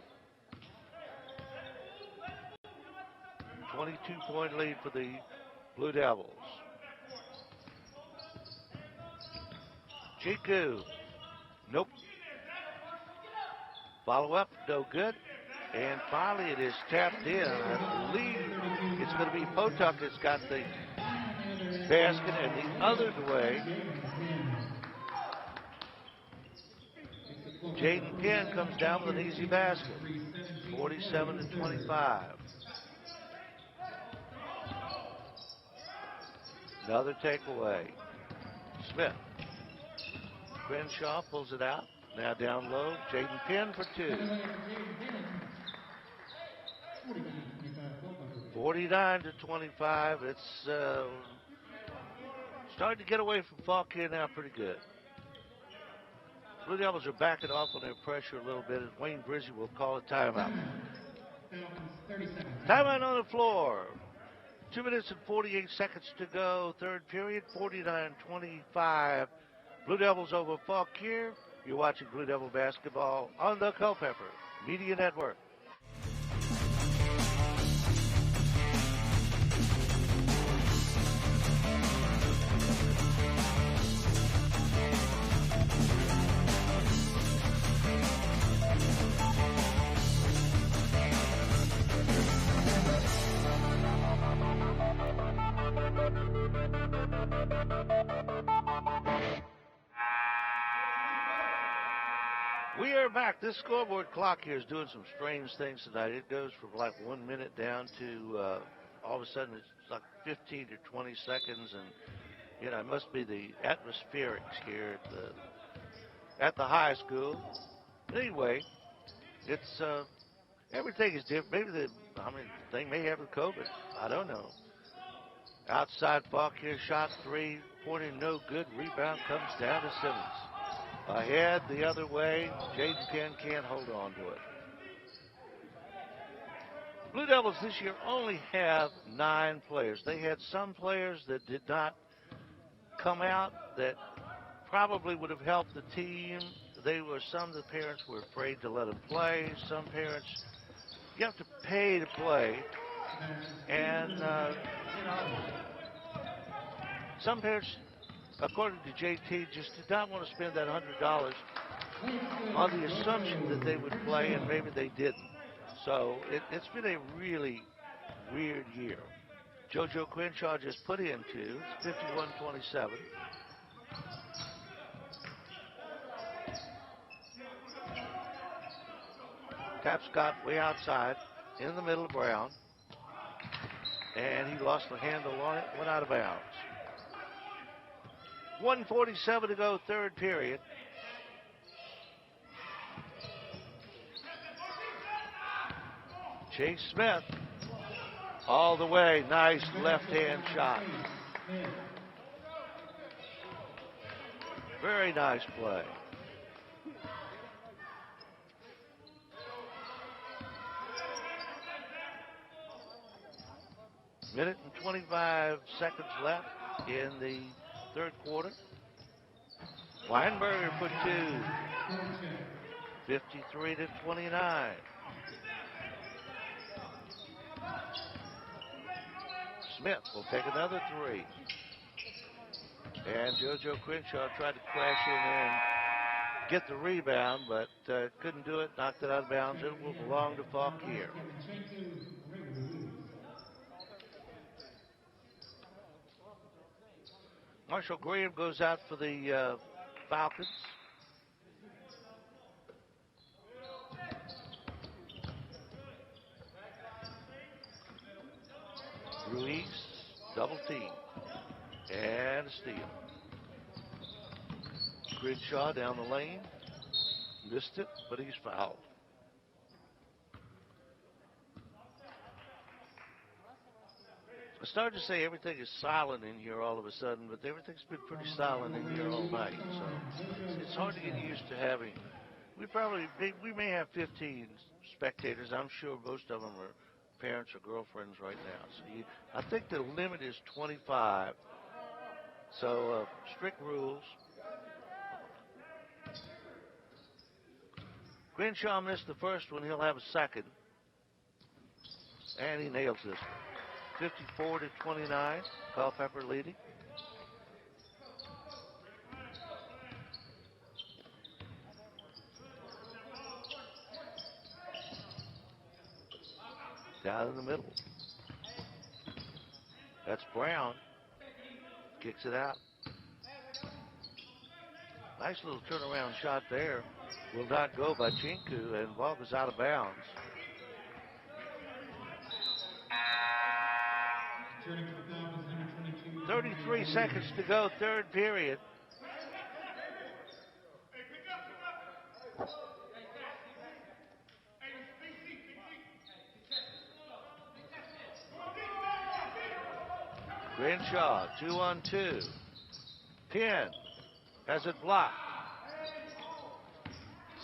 22-point lead for the Blue Devils. Chiku. Nope. Follow up, no good. And finally it is tapped in. I believe it's going to be Potuk that's got the basket, and the other way, Jaden Penn comes down with an easy basket. 47-25. Another takeaway. Smith. Crenshaw pulls it out. Now down low. Jaden Penn for two. 49-25. It's starting to get away from Fauquier now pretty good. Blue Devils are backing off on their pressure a little bit as Wayne Brizzy will call a timeout. Timeout on the floor. 2 minutes and 48 seconds to go. Third period, 49-25. Blue Devils over Fauquier. You're watching Blue Devil basketball on the Culpeper Media Network. We are back. This scoreboard clock here is doing some strange things tonight. It goes from like 1 minute down to all of a sudden it's like 15 to 20 seconds, and you know it must be the atmospherics here at the high school. But anyway, it's everything is different. Maybe the thing may have with COVID. I don't know. Outside Fauquier shot three, pointing no good. Rebound comes down to Simmons. Ahead the other way. Jaden Penn can't hold on to it. Blue Devils this year only have 9 players. They had some players that did not come out that probably would have helped the team. Some of the parents were afraid to let them play. Some parents, you have to pay to play. And, some parents, according to JT, just did not want to spend that $100 on the assumption that they would play, and maybe they didn't. So it's been a really weird year. JoJo Crenshaw just put in 2. It's 51-27. Tapscott way outside, in the middle of Brown. And he lost the handle on it, went out of bounds. 1:47 to go, third period. Chase Smith all the way. Nice left-hand shot. Very nice play. Minute and 25 seconds left in the third quarter. Weinberger put 2. 53-29. Smith will take another 3. And JoJo Crenshaw tried to crash in there and get the rebound, but couldn't do it, knocked it out of bounds. It will belong to Fauquier. Marshall Graham goes out for the Falcons. Ruiz, double team, and a steal. Crenshaw down the lane, missed it, but he's fouled. I started to say everything is silent in here all of a sudden, but everything's been pretty silent in here all night. So it's hard to get used to having. We may have 15 spectators. I'm sure most of them are parents or girlfriends right now. So I think the limit is 25. So strict rules. Crenshaw missed the first one. He'll have a second. And he nails this one. 54-29, Culpeper leading. Down in the middle. That's Brown. Kicks it out. Nice little turnaround shot there. Will not go by Chinku, and ball is out of bounds. 33 seconds to go, third period. Crenshaw, 2-on-2. Penn has it blocked.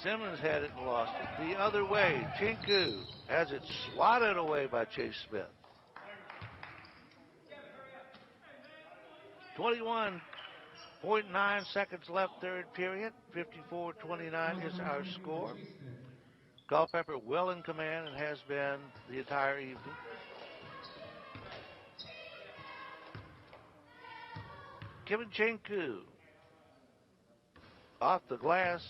Simmons had it and lost it. The other way, Chinku has it swatted away by Chase Smith. 21.9 seconds left, third period. 54-29 is our score. Culpeper well in command and has been the entire evening. Kevin Chinku off the glass.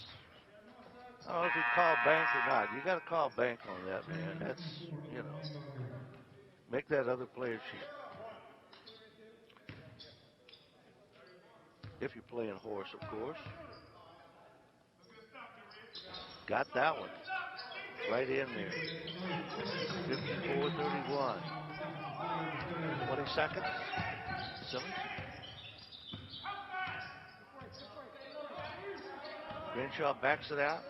I don't know if he called bank or not. You got to call bank on that, man. That's, make that other player cheat. If you're playing horse, of course. Got that one. Right in there. 54-31. 20 seconds. Simmons. Crenshaw backs it out.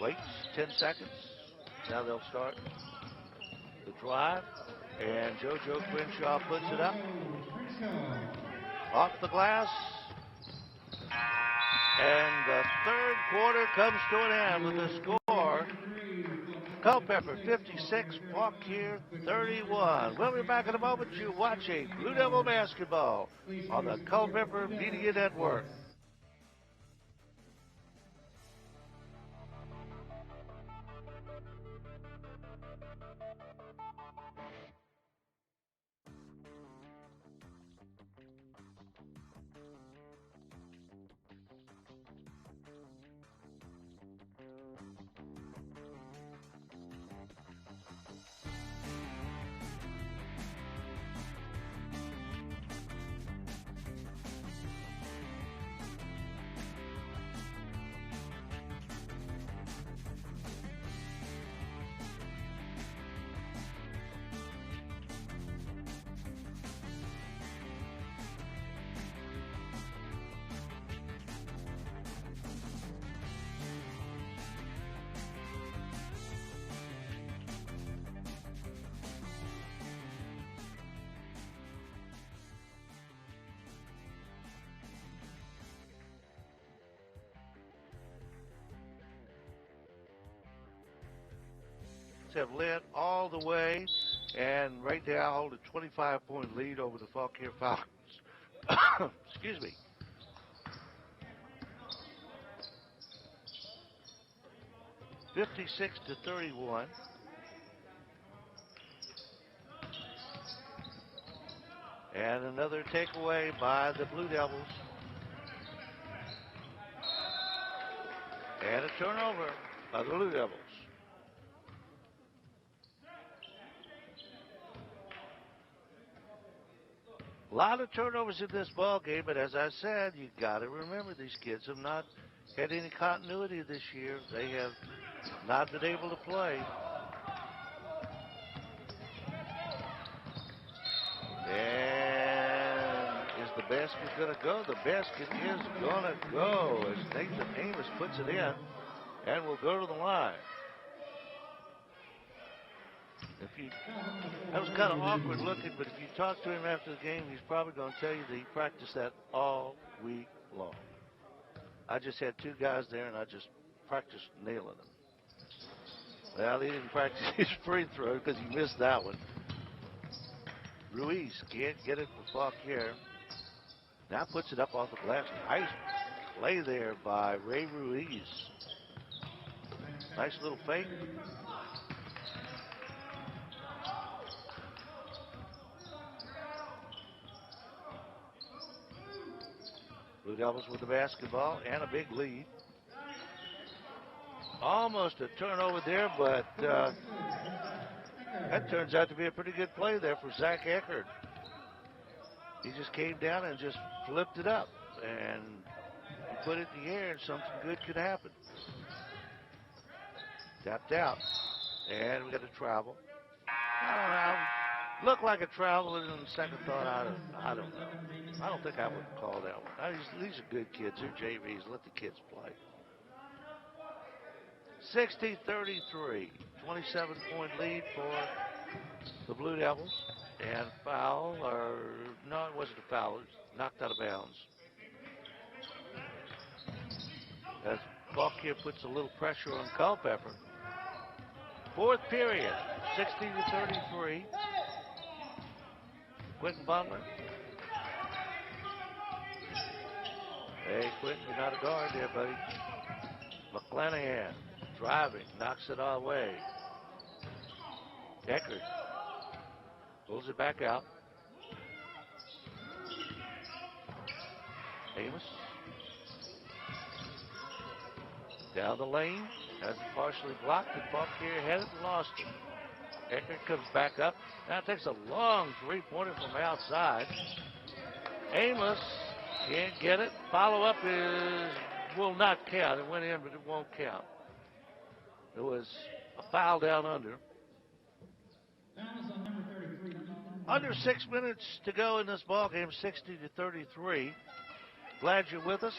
Waits 10 seconds. Now they'll start the drive. And JoJo Crenshaw puts it up. Off the glass. And the third quarter comes to an end with the score: Culpeper 56, Fauquier 31. We'll be back in a moment. You're watching Blue Devil Basketball on the Culpeper Media Network. Have led all the way, and right now hold a 25-point lead over the Fauquier Falcons. Excuse me. (56-31). And another takeaway by the Blue Devils. And a turnover by the Blue Devils. A lot of turnovers in this ball game, but as I said, you got to remember these kids have not had any continuity this year. They have not been able to play. And is the basket going to go? The basket is going to go as Nathan Amos puts it in and will go to the line. That was kind of awkward looking, but if you talk to him after the game, he's probably going to tell you that he practiced that all week long. I just had two guys there, and I just practiced nailing them. Well, he didn't practice his free throw because he missed that one. Ruiz can't get it for Fauquier. Now puts it up off the glass. Nice play there by Ray Ruiz. Nice little fake. Blue Devils with the basketball and a big lead. Almost a turnover there, but that turns out to be a pretty good play there for Zach Eckert. He just came down and just flipped it up and put it in the air, and something good could happen. Tapped out, and we got a travel. I don't know. Looked like a travel, and on second thought, I don't know. I don't think I would call that one. These are good kids. They're JVs. Let the kids play. 60-33. 27-point lead for the Blue Devils. And foul, or no, it wasn't a foul. It was knocked out of bounds. As Fauquier puts a little pressure on Culpeper. Fourth period, 60-33. Quentin Butler. Hey, Quentin, you're not a guard there, buddy. McClanahan driving, knocks it all away. Eckert pulls it back out. Amos down the lane, has it partially blocked, and Fauquier had it and lost it. Eckert comes back up. Now takes a long three-pointer from outside. Amos can't get it. Follow-up will not count. It went in, but it won't count. There was a foul down under. Under 6 minutes to go in this ball game, 60-33. Glad you're with us.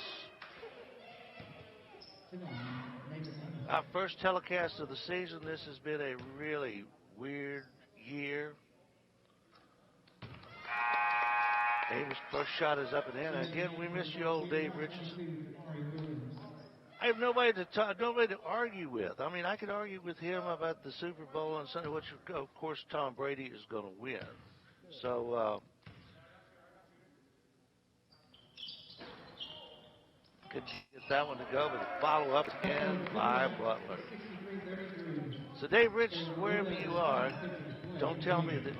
Our first telecast of the season. This has been a really weird year. Amos' first shot is up and in. Again, we miss you, old Dave Richardson. I have nobody to talk, nobody to argue with. I mean, I could argue with him about the Super Bowl on Sunday, which of course Tom Brady is going to win. So could get that one to go, but the follow up again by Butler. So Dave Richards, wherever you are, don't tell me that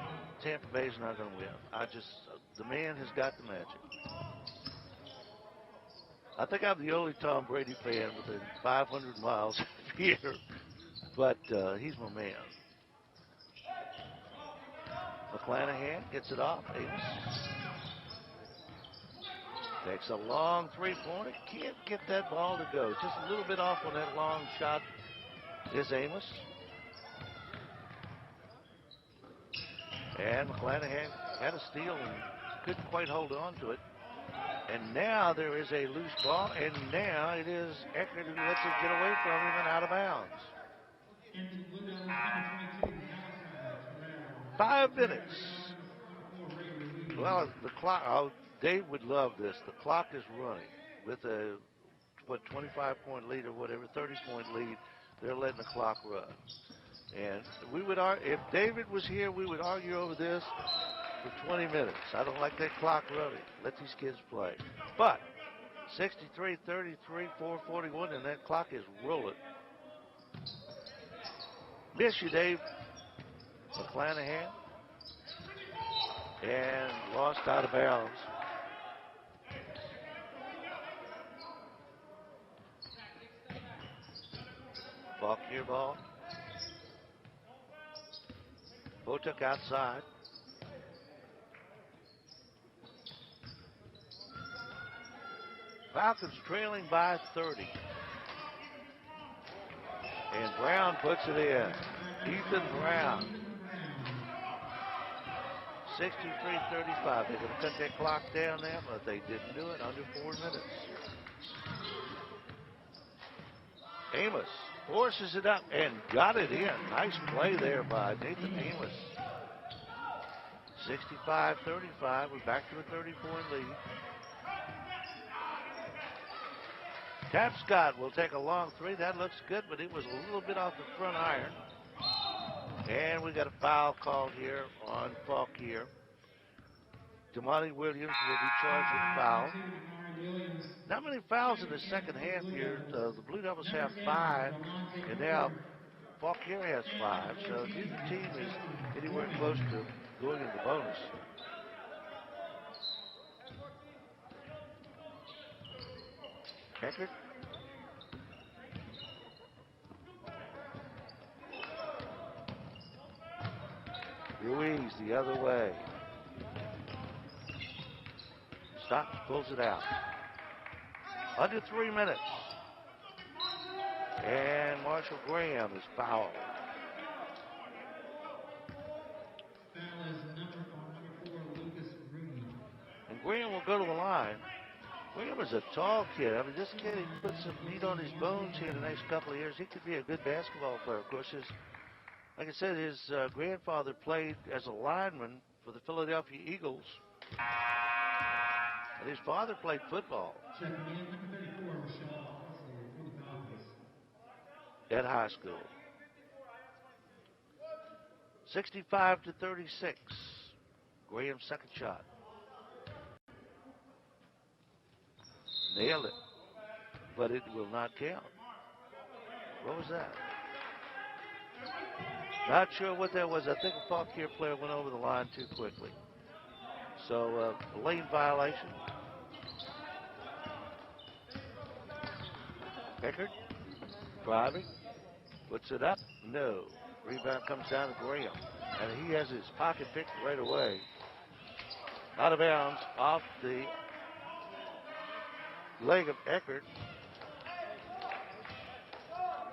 Tampa Bay is not going to win. The man has got the magic. I think I'm the only Tom Brady fan within 500 miles of here, but he's my man. McClanahan gets it off. Amos takes a long three-pointer. Can't get that ball to go. Just a little bit off on that long shot is Amos. And McClanahan had a steal and couldn't quite hold on to it. And now there is a loose ball, and now it is Eckert who lets it get away from him and out of bounds. 5 minutes. Well, the clock, Dave would love this. The clock is running with a, 25-point lead or whatever, 30-point lead. They're letting the clock run. And we would argue, if David was here, we would argue over this for 20 minutes. I don't like that clock running. Let these kids play. But 63-33, 4:41, and that clock is rolling. Miss you, Dave. McClanahan. And lost out of bounds. Fauquier ball. Botuk outside. Falcons trailing by 30. And Brown puts it in. Ethan Brown. 63-35. They're going to cut that clock down now, but they didn't do it under 4 minutes. Amos forces it up and got it in. Nice play there by Nathan Amos. 65-35. We're back to a 30-point lead. Tapscott will take a long three. That looks good, but it was a little bit off the front iron. And we got a foul called here on Fauquier. Damani Williams will be charged with foul. Not many fouls in the second half here. The Blue Devils have 5, and now Fauquier has 5. So neither team is anywhere close to going into bonus. Eckert. Ruiz the other way. Stops, pulls it out. Under 3 minutes. And Marshall Graham is fouled. Foul is number 4, Lucas Rooney. And Graham will go to the line. Graham is a tall kid. I mean, this kid, he put some meat on his bones here in the next couple of years. He could be a good basketball player. Of course, like I said, his grandfather played as a lineman for the Philadelphia Eagles. And his father played football Checking in, number 34, Michelle Osley for the Falcons. at high school. 65-36. Graham's second shot. Nailed it. But it will not count. What was that? Not sure what that was. I think a Fauquier player went over the line too quickly. So, a lane violation. Eckert driving. Puts it up. No. Rebound comes down to Graham. And he has his pocket picked right away. Out of bounds off the leg of Eckert.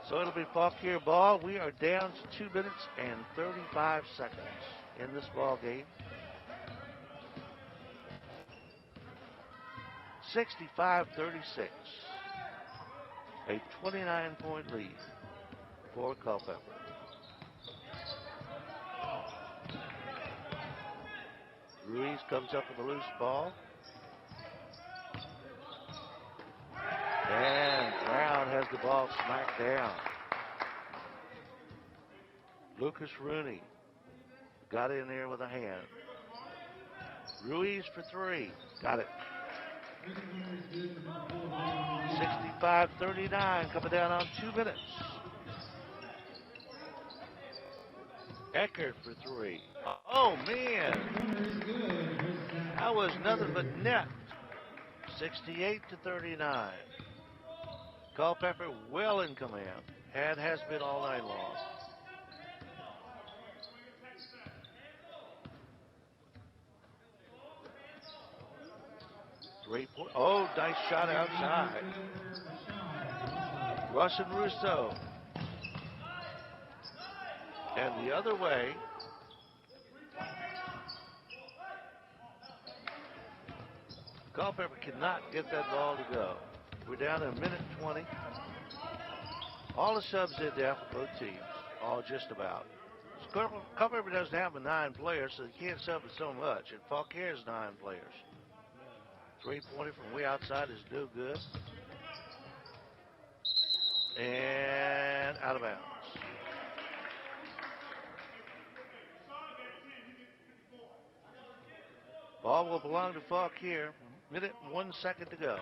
So it'll be Fauquier ball. We are down to 2 minutes and 35 seconds in this ball game. 65-36. A 29-point lead for Culpeper. Ruiz comes up with a loose ball. And Brown has the ball smacked down. Lucas Rooney got in there with a hand. Ruiz for three. Got it. 65-39, coming down on 2 minutes. Eckert for three. Oh, man. That was nothing but net. 68-39. Culpeper well in command, and has been all night long. Oh, nice shot outside. Russ and Russo. And the other way. Culpeper cannot get that ball to go. We're down to 1:20. All the subs in there for both teams. All just about. Culpeper doesn't have a 9 players, so they can't sub it so much. And Fauquier has 9 players. 3-pointer from way outside is no good. And out of bounds. Ball will belong to Fauquier. 1 minute and 1 second to go.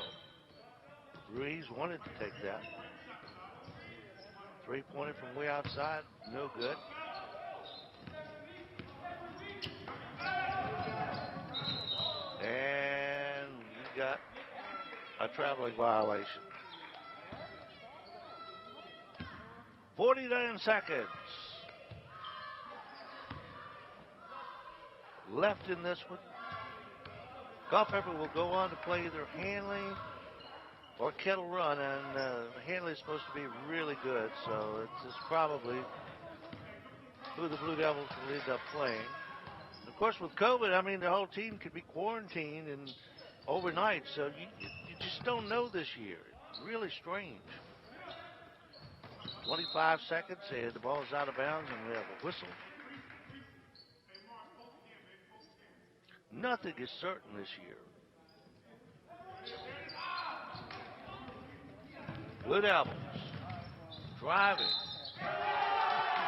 Ruiz wanted to take that. 3-pointer from way outside, no good. And we got a traveling violation. 49 seconds left in this one. Culpeper will go on to play either Hanley or Kettle Run, and Hanley is supposed to be really good, so it's probably who the Blue Devils will end up playing. And of course, with COVID, I mean, the whole team could be quarantined and overnight, so you just don't know this year. It's really strange. 25 seconds, and the ball is out of bounds, and we have a whistle. Nothing is certain this year. Blue Devils driving.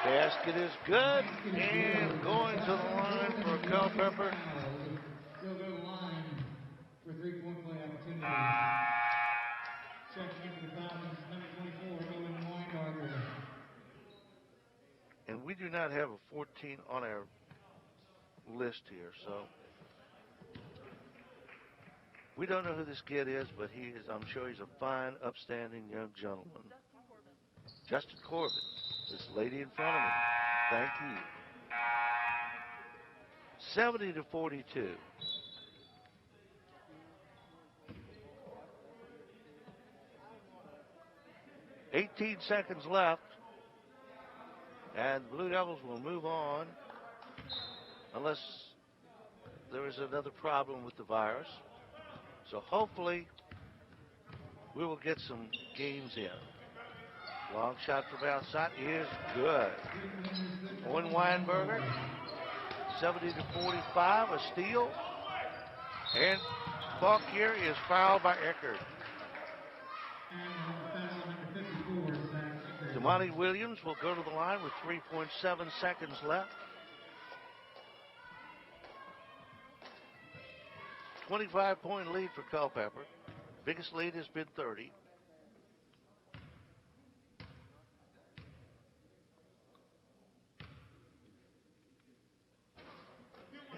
Basket is good, and going to the line for Culpeper. Still go to the line for 3-point play opportunity. Checking in for the Falcons, number 24, Owen Weingarter. And we do not have a 14 on our list here, so we don't know who this kid is, but he is, I'm sure he's a fine, upstanding young gentleman. Justin Corbin, this lady in front of me. Thank you. 70-42. $18 seconds left, and the Blue Devils will move on unless there is another problem with the virus. So hopefully we will get some games in. Long shot from outside is good. Owen Weinberger, 70-45, a steal. And Fauquier is fouled by Eckert. Damani Williams will go to the line with 3.7 seconds left. 25-point lead for Culpeper. Biggest lead has been 30.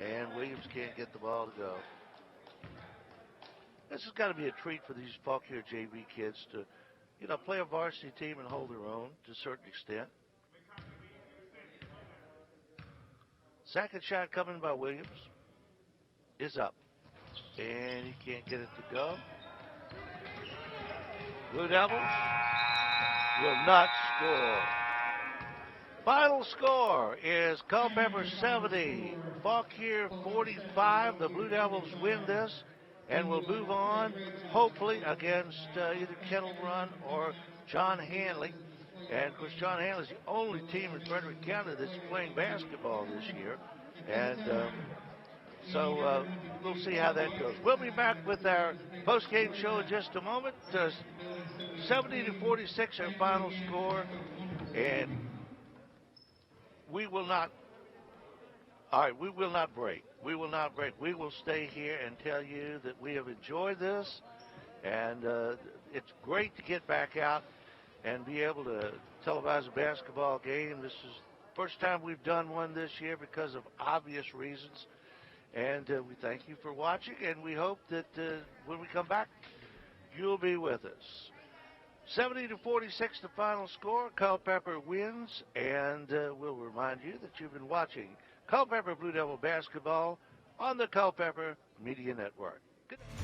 And Williams can't get the ball to go. This has got to be a treat for these Fauquier JV kids to, you know, play a varsity team and hold their own to a certain extent. Second shot coming by Williams is up. And he can't get it to go. Blue Devils will not score. Final score is Culpeper 70, Fauquier 45. The Blue Devils win this and will move on, hopefully, against either Kettle Run or John Hanley. And, of course, John Hanley is the only team in Frederick County that's playing basketball this year. And so we'll see how that goes. We'll be back with our post-game show in just a moment. 70-46 our final score, and we will not. All right, we will not break. We will not break. We will stay here and tell you that we have enjoyed this, and it's great to get back out and be able to televise a basketball game. This is the first time we've done one this year because of obvious reasons, and we thank you for watching, and we hope that when we come back, you'll be with us. 70-46 the final score. Culpeper wins, and we'll remind you that you've been watching Culpeper Blue Devil basketball on the Culpeper Media Network. Good night.